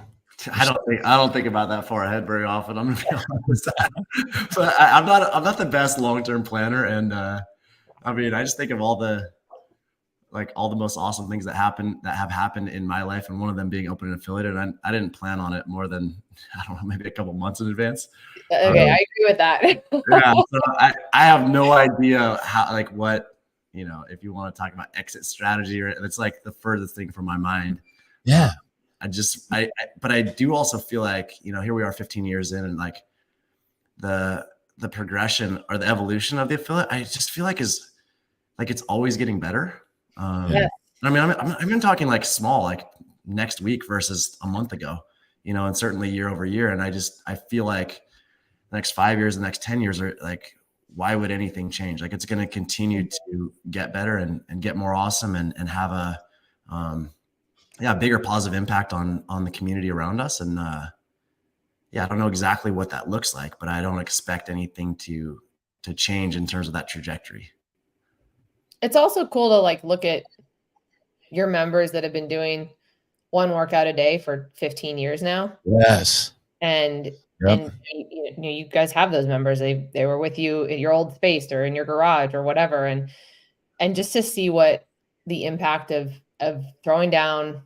I don't think about that far ahead very often. I'm gonna be honest. But I'm not the best long-term planner. And I mean, I just think of all the most awesome things that have happened in my life, and one of them being open and affiliated. And I didn't plan on it more than, I don't know, maybe a couple months in advance. Okay, I agree with that. Yeah, so I have no idea how, what, if you want to talk about exit strategy, or it's like the furthest thing from my mind. Yeah. But I do also feel like, here we are 15 years in, and like the progression or the evolution of the affiliate, I just feel like it's always getting better. Yeah. I mean, I'm even talking like small, like next week versus a month ago, and certainly year over year. And I feel like the next 5 years, the next 10 years are like, why would anything change? Like, it's going to continue to get better and get more awesome and have a, bigger positive impact on the community around us. And I don't know exactly what that looks like, but I don't expect anything to change in terms of that trajectory. It's also cool to like look at your members that have been doing one workout a day for 15 years now. Yes. And Yep. and you guys have those members. They were with you in your old space or in your garage or whatever. And just to see what the impact of throwing down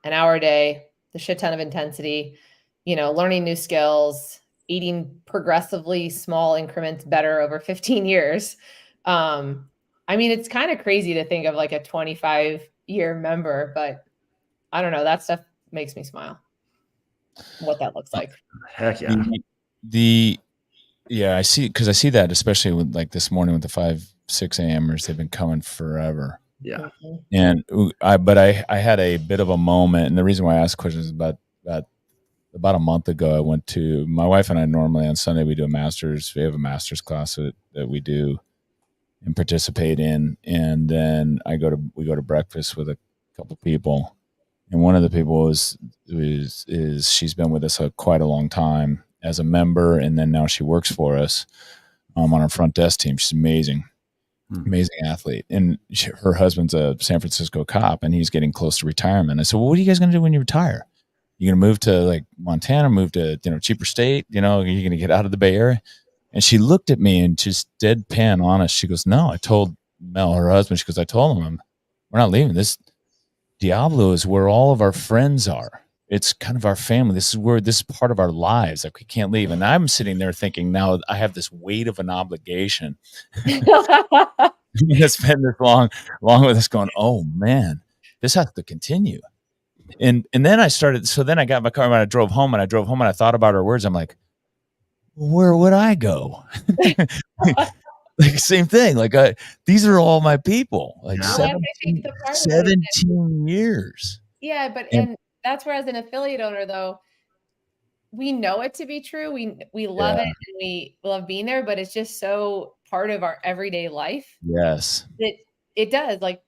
an hour a day, the shit ton of intensity, learning new skills, eating progressively small increments better over 15 years. I mean, it's kind of crazy to think of like a 25-year member, but I don't know. That stuff makes me smile. What that looks like. Heck yeah. I see that, especially with like this morning with the 5-6 a.m.ers, they've been coming forever. Yeah. And I had a bit of a moment, and the reason why I asked questions is about a month ago, I went to, my wife and I normally on Sunday, we have a master's class that we do and participate in. And then we go to breakfast with a couple people. And one of the people is she's been with us quite a long time as a member. And then now she works for us on our front desk team. She's amazing athlete. And her husband's a San Francisco cop, and he's getting close to retirement. I said, well, what are you guys going to do when you retire? You're going to move to like Montana, move to, cheaper state, you're going to get out of the Bay Area. And she looked at me and just deadpan honest. She goes, no, I told Mel, her husband, she goes, I told him, we're not leaving. This Diablo is where all of our friends are. It's kind of our family. This is part of our lives. Like, we can't leave. And I'm sitting there thinking, now I have this weight of an obligation. It's been this long with us going, oh man, this has to continue. And then I got in my car and I drove home and I thought about her words. I'm like, where would I go? Like, same thing. Like, these are all my people. Like 17 years. Yeah, but and that's where, as an affiliate owner, though, we know it to be true. We love it, and we love being there, but it's just so part of our everyday life. Yes, that it does. Like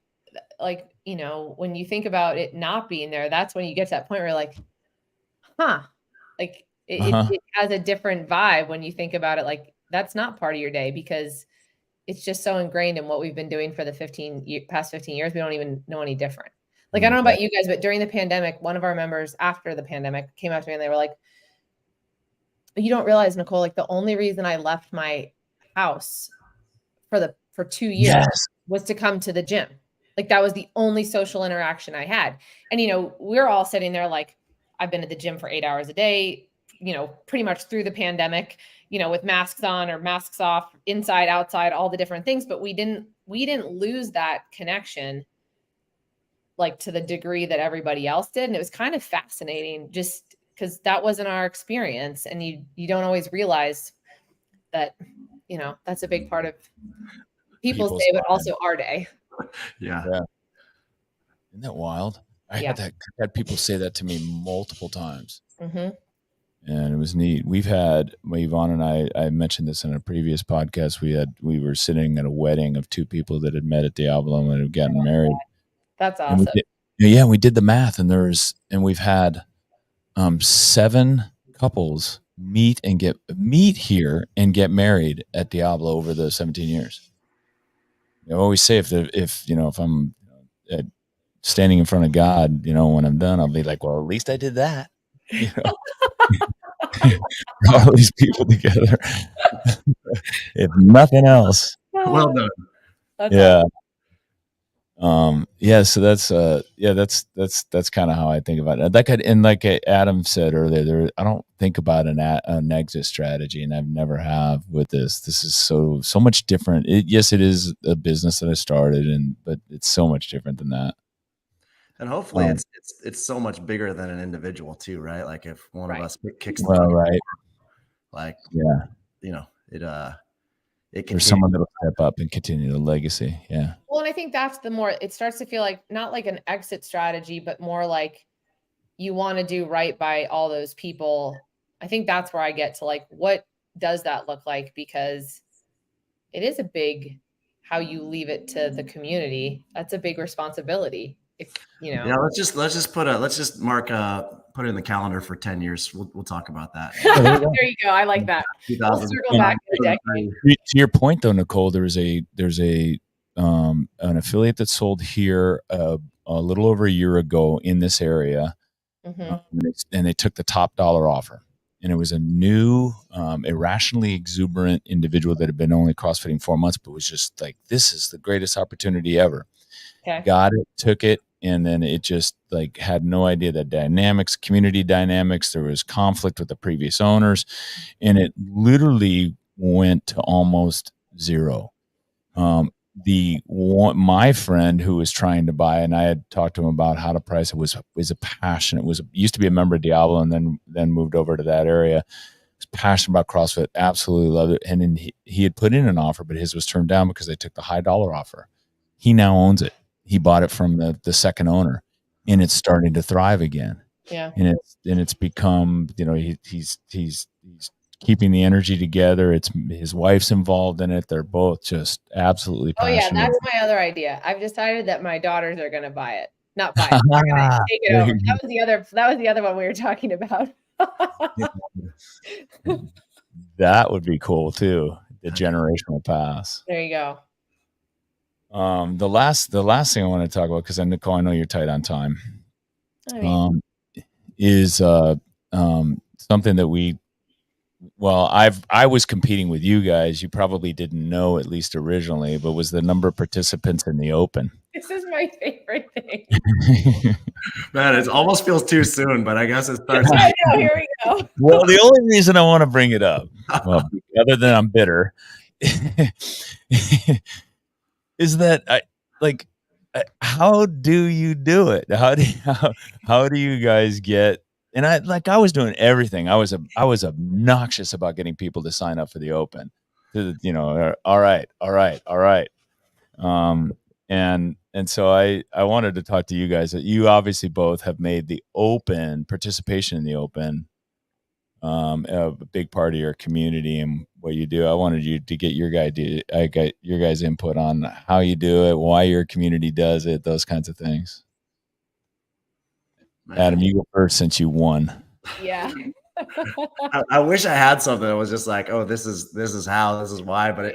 when you think about it not being there, that's when you get to that point where you're like, like it has a different vibe when you think about it. Like, that's not part of your day because it's just so ingrained in what we've been doing for the past 15 years. We don't even know any different. Like, I don't know about you guys, but during the pandemic, one of our members after the pandemic came up to me and they were like, you don't realize, Nicole, like the only reason I left my house for 2 years was to come to the gym. Like, that was the only social interaction I had. And, we're all sitting there like, I've been at the gym for 8 hours a day, pretty much through the pandemic, with masks on or masks off, inside, outside, all the different things. But we didn't lose that connection like to the degree that everybody else did. And it was kind of fascinating just because that wasn't our experience. And you don't always realize that, that's a big part of people's day, but also our day. Yeah. Isn't that wild? I had people say that to me multiple times. Mm-hmm. And it was neat. Yvonne and I mentioned this in a previous podcast. We were sitting at a wedding of two people that had met at Diablo and had gotten married. That's awesome. We did the math, and we've had 7 couples meet here and get married at Diablo over the 17 years. I always say if I'm standing in front of God, when I'm done, I'll be like, well, at least I did that. You know, all these people together, if nothing else. Well done. That's Yeah. Yeah, so that's kind of how I think about it. That could, and like Adam said earlier, I don't think about an exit strategy, and I've never have with this. This is so much different. Yes, it is a business that I started, but it's so much different than that. And hopefully it's so much bigger than an individual too, right? Like if one of us kicks the bucket, right, like yeah, it there's can someone that'll step up and continue the legacy. Yeah. Well, and I think that's the more it starts to feel like not like an exit strategy, but more like you want to do right by all those people. I think that's where I get to like, what does that look like? Because it is a big, how you leave it to the community. That's a big responsibility. If you know, Yeah, let's just mark put it in the calendar for 10 years. We'll talk about that. There you go. I like that. We'll circle back in a decade. To your point, though, Nicole, there's an affiliate that sold here a little over a year ago in this area, Mhm. And they took the top dollar offer, and it was a new, irrationally exuberant individual that had been only CrossFitting 4 months, but was just like, "This is the greatest opportunity ever." Okay. Got it, took it, and then it just like had no idea the dynamics, community dynamics. There was conflict with the previous owners, and it literally went to almost zero. My friend who was trying to buy, and I had talked to him about how to price it, was a passionate, used to be a member of Diablo and then moved over to that area. Was passionate about CrossFit, absolutely loved it. And then he had put in an offer, but his was turned down because they took the high dollar offer. He now owns it. He bought it from the second owner, and it's starting to thrive again. Yeah. And it's become, he's keeping the energy together. It's his wife's involved in it. They're both just absolutely passionate. Oh yeah, that's my other idea. I've decided that my daughters are going to buy it. Not buy it. They're going to take it over. That was the other one we were talking about. That would be cool too. The generational pass. There you go. The last thing I want to talk about, because Nicole, I know you're tight on time, is something that I was competing with you guys. You probably didn't know, at least originally, but was the number of participants in the Open. This is my favorite thing. Man, it almost feels too soon, but I guess it starts. I know, here we go. Well, the only reason I want to bring it up, other than I'm bitter, is that how do you do it? How do you guys get? And I was doing everything. I was obnoxious about getting people to sign up for the Open. All right. And so I wanted to talk to you guys. That you obviously both have made the Open, participation in the Open, a big part of your community and what you do. I wanted you to get your guys' input on how you do it, why your community does it, those kinds of things. Adam, you go first since you won. Yeah. I wish I had something that was just like, oh, this is how, this is why, but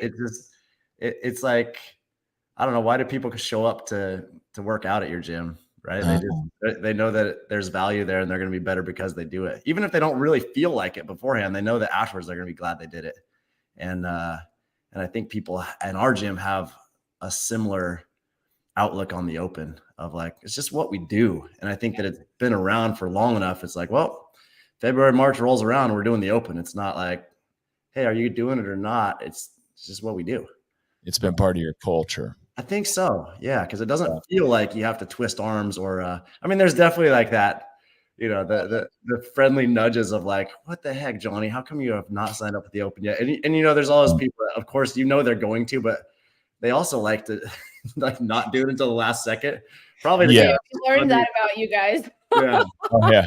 it's like, I don't know, why do people show up to work out at your gym, right? They know that there's value there and they're going to be better because they do it. Even if they don't really feel like it beforehand, they know that afterwards they're going to be glad they did it. And I think people in our gym have a similar outlook on the Open of like, it's just what we do. And I think that it's been around for long enough. It's like, well, February, March rolls around, we're doing the Open. It's not like, hey, are you doing it or not? It's just what we do. It's been part of your culture. I think so. Yeah. Cause it doesn't feel like you have to twist arms or, there's definitely like that, the friendly nudges of like, what the heck, Johnny, how come you have not signed up for the Open yet? And there's all those people that, of course, they're going to, but they also like to like not do it until the last second. Probably. Yeah. We learned that about you guys. Yeah. Oh, yeah.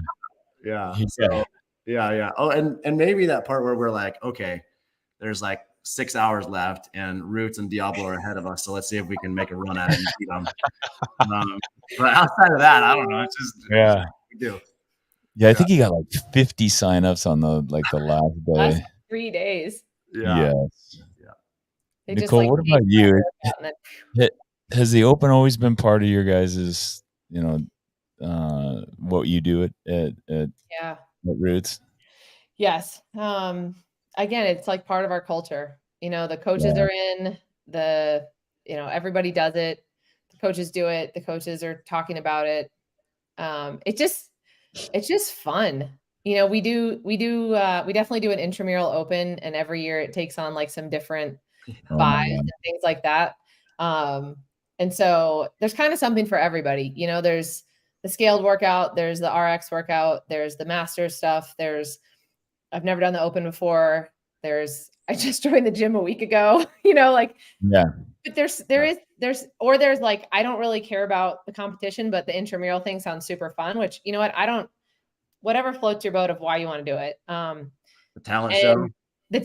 Yeah. So, yeah. Oh, and maybe that part where we're like, okay, there's like 6 hours left and Roots and Diablo are ahead of us. So let's see if we can make a run at it and beat them. But outside of that, I don't know. It's just we do. Yeah, I think you got like 50 signups on the last day. Last 3 days. Yeah. Yes. Yeah. Nicole, what about you? Has the Open always been part of your guys', what you do at Yeah. Roots. Yes. Again, it's like part of our culture. The coaches Yeah. are in everybody does it. The coaches do it. The coaches are talking about it. It's just fun. We definitely do an intramural open, and every year it takes on like some different Oh my vibes God. and things like that. And so there's kind of something for everybody. There's the scaled workout, there's the RX workout, there's the master stuff, I've never done the open before. I just joined the gym a week ago, like, Yeah. but there's like, I don't really care about the competition, but the intramural thing sounds super fun, which, you know what, whatever floats your boat of why you want to do it. The talent show. The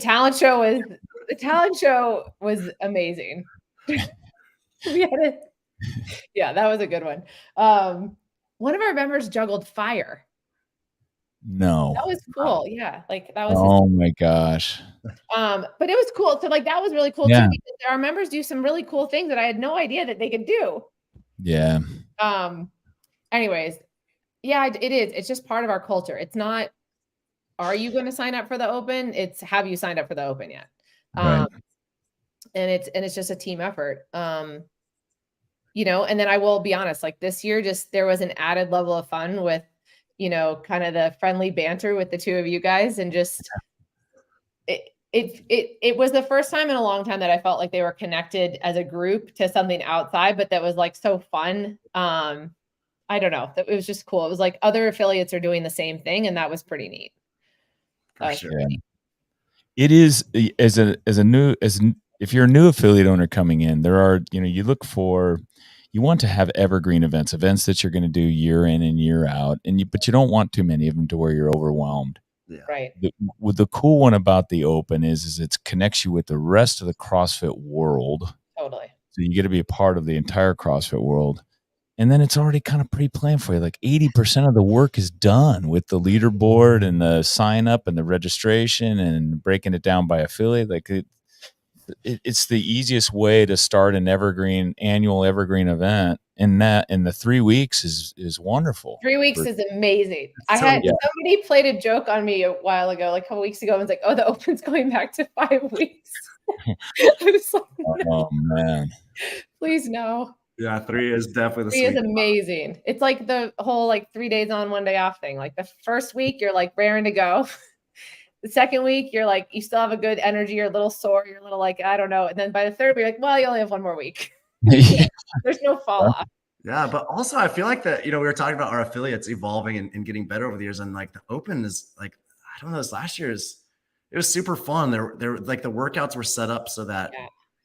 talent show was amazing. Yeah, that was a good one. One of our members juggled fire. No. That was cool. Yeah. Like that was Oh my gosh. but it was cool. So like that was really cool Yeah. too, because our members do some really cool things that I had no idea that they could do. Yeah. Anyways, yeah, it is. It's just part of our culture. It's not, are you going to sign up for the open? It's, have you signed up for the open yet? Right. And it's just a team effort. And then I will be honest, like this year, there was an added level of fun with, kind of the friendly banter with the two of you guys, and just it was the first time in a long time that I felt like they were connected as a group to something outside, but that was like so fun. I don't know. It was just cool. It was like other affiliates are doing the same thing, and that was pretty neat. For sure. Yeah. It is if you're a new affiliate owner coming in, there are, you want to have evergreen events that you're going to do year in and year out, but you don't want too many of them to where you're overwhelmed. Yeah. Right. The cool one about the open is it connects you with the rest of the CrossFit world. Totally. So you get to be a part of the entire CrossFit world. And then it's already kind of pre-planned for you. Like 80% of the work is done with the leaderboard and the sign up and the registration and breaking it down by affiliate. Like it's the easiest way to start an annual evergreen event. And the 3 weeks is wonderful. 3 weeks is amazing. Somebody played a joke on me a while ago, like a couple weeks ago, and was like, "Oh, the open's going back to 5 weeks." I was like, oh man, please no. Yeah, 3 is definitely the 3 is amazing. It's like the whole like 3 days on, 1 day off thing. Like the first week, you're like raring to go. The second week, you're like, you still have a good energy. You're a little sore. You're a little like, I don't know. And then by the third, you're like, well, you only have 1 more week. There's no fall off. Yeah, but also I feel like that, we were talking about our affiliates evolving and getting better over the years. And like the open is like, I don't know, this last year it was super fun. There like the workouts were set up so that,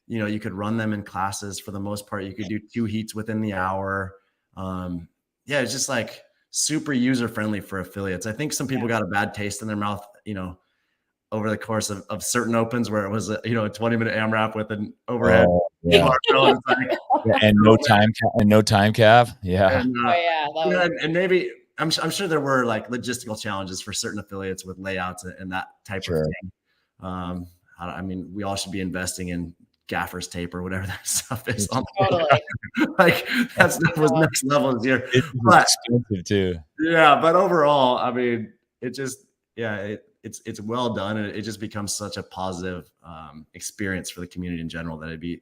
you could run them in classes for the most part. You could do 2 heats within the hour. It's just like super user-friendly for affiliates. I think some people got a bad taste in their mouth, over the course of certain opens where it was a 20-minute AMRAP with an overhead. And no time cap. Yeah. And maybe I'm sure there were like logistical challenges for certain affiliates with layouts and that type of thing. I mean, we all should be investing in gaffer's tape or whatever that stuff is. Totally. Like that stuff was next level this year. It's expensive too. Yeah, but overall, I mean, it just it's well done, and it just becomes such a positive experience for the community in general that it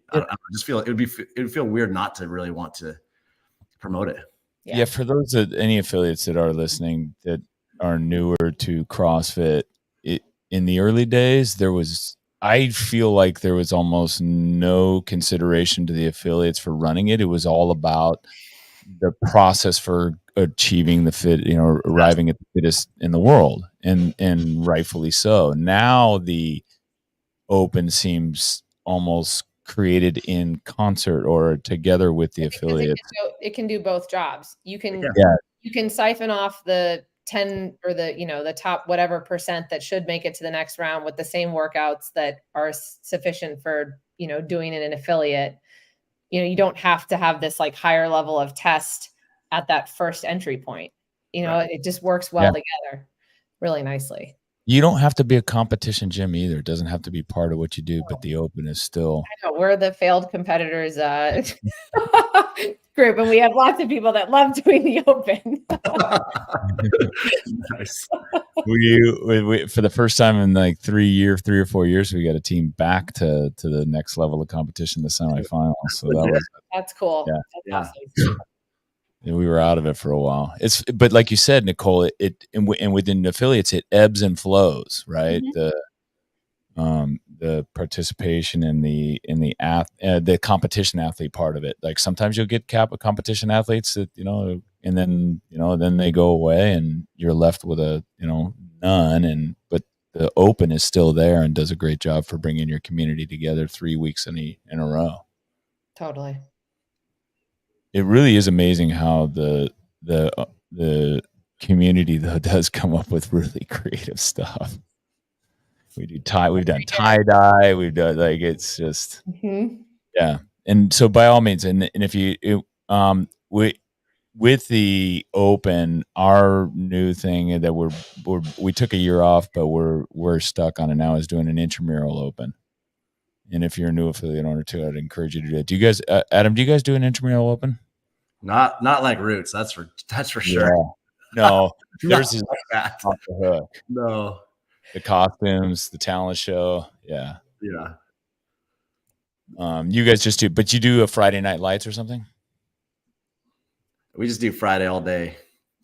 would feel weird not to really want to promote it. Yeah, for those any affiliates that are listening that are newer to CrossFit, in the early days I feel like there was almost no consideration to the affiliates for running it. It was all about the process for achieving the fit, arriving at the fittest in the world, and rightfully so. Now the open seems almost created in concert or together with the affiliates. It can do both jobs. You can siphon off the 10 or the top whatever percent that should make it to the next round with the same workouts that are sufficient for doing in an affiliate. You don't have to have this like higher level of test at that first entry point. It just works well together really nicely. You don't have to be a competition gym either. It doesn't have to be part of what you do, but the open is still. I know, we're the failed competitors group, and we have lots of people that love doing the open. Nice. we for the first time in like 3 or 4 years, we got a team back to the next level of competition, the semifinals. So that was That's cool. Yeah. That's Yeah. awesome. we were out of it for a while. But like you said, Nicole, and within affiliates, it ebbs and flows, right? The participation in the competition athlete part of it. Like sometimes you'll get competition athletes that and then they go away and you're left with none. But the open is still there and does a great job for bringing your community together 3 weeks in a row. Totally. It really is amazing how the community though does come up with really creative stuff. We've done tie-dye, we've done it's just yeah. And so by all means, and if with the open, our new thing that we took a year off, but we're stuck on it now is doing an intramural open. And if you're a new affiliate owner too, I'd encourage you to do it. Do you guys, Adam? Do you guys do an intramural open? Not like Roots. That's for sure. Yeah. No, theirs is like that. off the hook. No. The costumes, the talent show, yeah. Yeah. You guys just do, but you do a Friday Night Lights or something? We just do Friday all day.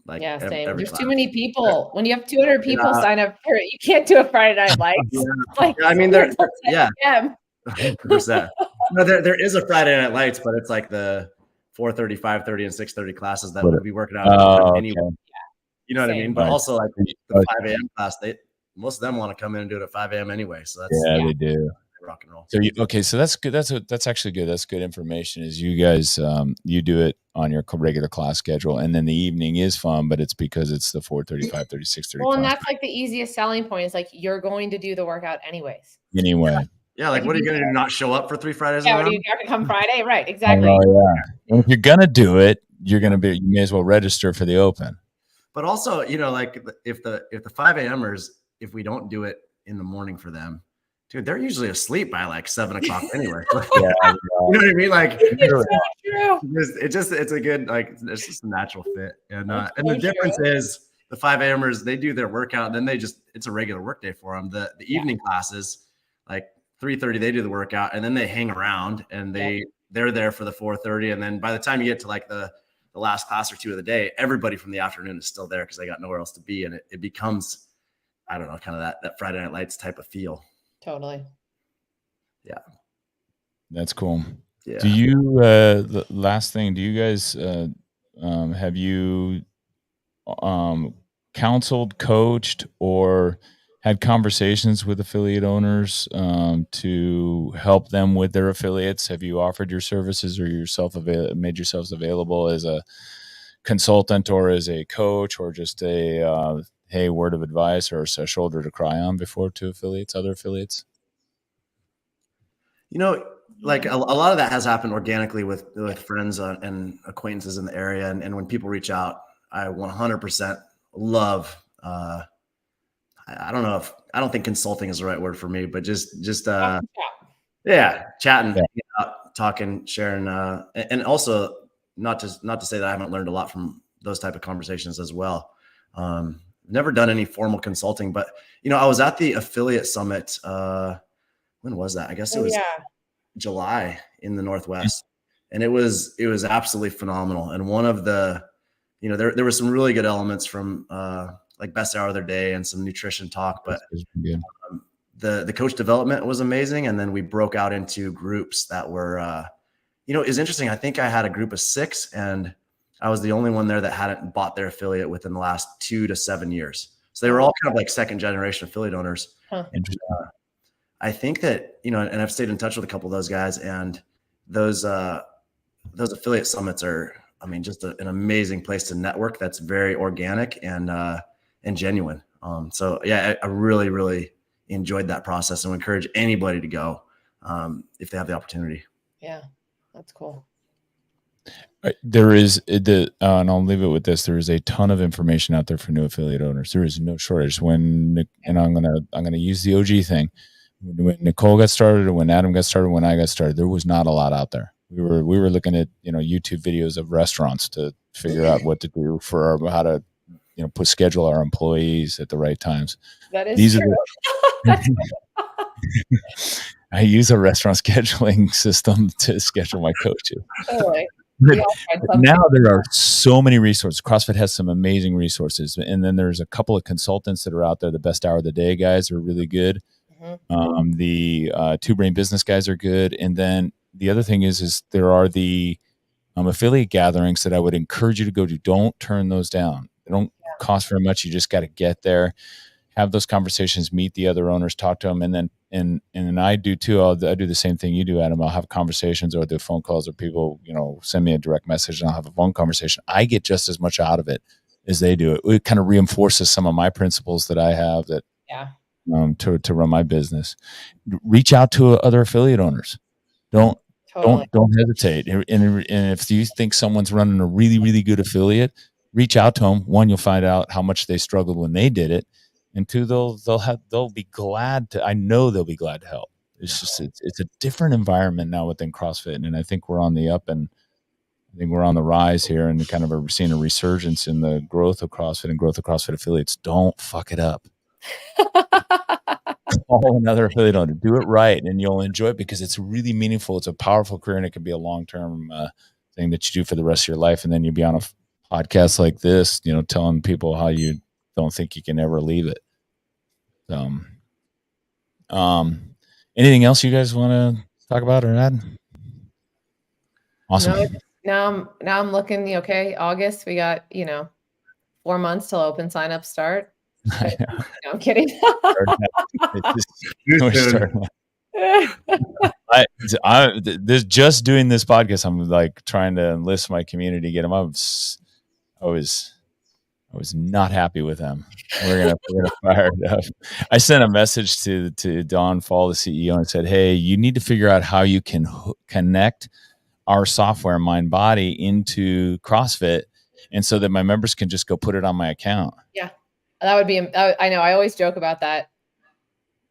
Like yeah, same. every There's class. too many people. When you have 200 people sign up for it, you can't do a Friday Night Lights. Like, I mean, there, yeah. Yeah. 100%. No, there is a Friday Night Lights, but it's like the 4:30, 5:30, and 6:30 classes that would be working out anyway. Okay. You know what I mean? But Right. also like the 5 a.m. class, most of them want to come in and do it at 5 a.m. anyway. So that's they do. Rock and roll. So so that's good. That's actually good. That's good information. Is you guys you do it on your regular class schedule, and then the evening is fun, but it's because it's the 4:30, 5:30, 6:30. Well, and that's like the easiest selling point is like you're going to do the workout anyways. Anyway. Yeah, like what are you going to do? Not show up for 3 Fridays? Yeah, what are you going to come Friday? Right, exactly. Oh, yeah. And if you're gonna do it, you may as well register for the open. But also, like if the 5 a.m.ers, if we don't do it in the morning for them, dude, they're usually asleep by like 7 o'clock anyway. Yeah, you know what I mean? Like It's so true. it's a good, like, it's just a natural fit. And the difference is the 5 a.m.ers, they do their workout, then it's a regular work day for them. The evening classes, like 3:30, they do the workout and then they hang around and they're there for the 4:30. And then by the time you get to like the last class or two of the day, everybody from the afternoon is still there because they got nowhere else to be. And it becomes, I don't know, kind of that Friday Night Lights type of feel. Totally. Yeah. That's cool. Yeah. Do you the last thing, do you guys have you counseled, coached, or had conversations with affiliate owners to help them with their affiliates? Have you offered your services or made yourselves available as a consultant or as a coach or just a hey, word of advice or a shoulder to cry on before to other affiliates? Like a lot of that has happened organically with friends and acquaintances in the area. And when people reach out, I 100% love, I don't think consulting is the right word for me, but just chatting, talking, sharing, and also not to say that I haven't learned a lot from those type of conversations as well. Never done any formal consulting, but I was at the affiliate summit. When was that? I guess it was July in the Northwest, and it was absolutely phenomenal. And one of the, there were some really good elements from like best hour of their day and some nutrition talk, but the coach development was amazing. And then we broke out into groups that were, is interesting. I think I had a group of 6 and I was the only one there that hadn't bought their affiliate within the last 2 to 7 years. So they were all kind of like second generation affiliate owners. Interesting. I think that, and I've stayed in touch with a couple of those guys, and those affiliate summits are, just an amazing place to network. That's very organic and genuine. So yeah, I really, really enjoyed that process and would encourage anybody to go if they have the opportunity. Yeah, that's cool. There is and I'll leave it with this. There is a ton of information out there for new affiliate owners. There is no shortage. And I'm gonna use the OG thing. When Nicole got started, or when Adam got started, when I got started, there was not a lot out there. We were looking at YouTube videos of restaurants to figure out what to do for how to schedule our employees at the right times. That is These true. are I use a restaurant scheduling system to schedule my coaches. Totally. But We all tried something. now there are so many resources. CrossFit has some amazing resources. And then there's a couple of consultants that are out there. The Best Hour of the Day guys are really good. The Two Brain Business guys are good. And then the other thing is there are the affiliate gatherings that I would encourage you to go to. Don't turn those down. They don't cost very much. You just got to get there, have those conversations, meet the other owners, talk to them. And then, and I do too. I do the same thing you do, Adam. I'll have conversations or do phone calls, or people, send me a direct message and I'll have a phone conversation. I get just as much out of it as they do. It kind of reinforces some of my principles that I have that, to run my business. Reach out to other affiliate owners. Don't hesitate. And if you think someone's running a really, really good affiliate, reach out to them. One, you'll find out how much they struggled when they did it. And two, they'll be glad to, I know they'll be glad to help. It's just, it's a different environment now within CrossFit. And I think we're on the up, and I think we're on the rise here, and kind of we're seeing a resurgence in the growth of CrossFit and growth of CrossFit affiliates. Don't fuck it up. Call another affiliate owner. Do it right, and you'll enjoy it, because it's really meaningful. It's a powerful career, and it can be a long-term thing that you do for the rest of your life. And then you'll be on a podcast like this, telling people how you don't think you can ever leave it. Anything else you guys want to talk about or add? Awesome. No, now I'm looking. Okay, August. We got 4 months till open sign-up start. No, I'm kidding. Just doing this podcast, I'm like trying to enlist my community, get them up. I was not happy with them. We're gonna fire it up. I sent a message to Don Fall, the CEO, and said, "Hey, you need to figure out how you can connect our software, Mind Body, into CrossFit, and so that my members can just go put it on my account." Yeah, that would be. I know. I always joke about that.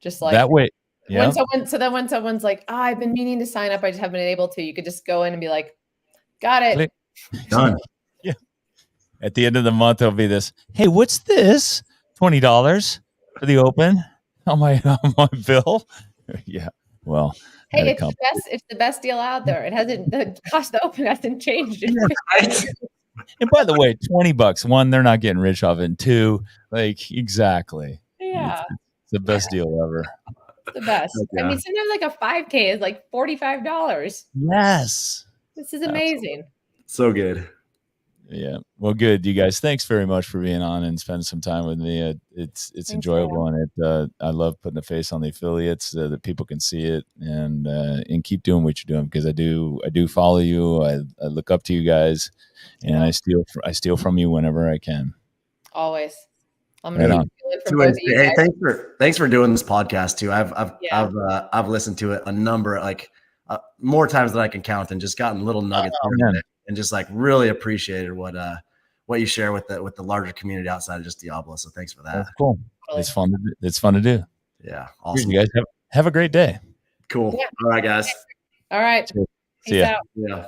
Just like that way. Yeah. When someone's like, "Oh, I've been meaning to sign up, I just haven't been able to," you could just go in and be like, "Got it, done." Yeah. At the end of the month, there'll be this. Hey, what's this? $20 for the open on my bill. Yeah. Well. Hey, it's the best deal out there. It hasn't. The cost of the open hasn't changed. And by the way, $20. One, they're not getting rich off it. And two, exactly. Yeah. It's the best deal ever. The best. Yeah. I mean, sometimes like a 5K is like $45. Yes. This is amazing. So good. Yeah. Well, good. You guys, thanks very much for being on and spending some time with me. It's enjoyable, and I love putting a face on the affiliates so that people can see it, and keep doing what you're doing, because I do follow you. I look up to you guys, and I steal from you whenever I can. Always. I'm gonna Hey, thanks for doing this podcast too. I've listened to it a number, more times than I can count, and just gotten little nuggets and just really appreciated what you share with the larger community outside of just Diablo. So thanks for that. That's cool. It's fun to do. Yeah. Awesome. You guys have a great day. Cool. Yeah. All right, guys. All right. See ya. Yeah.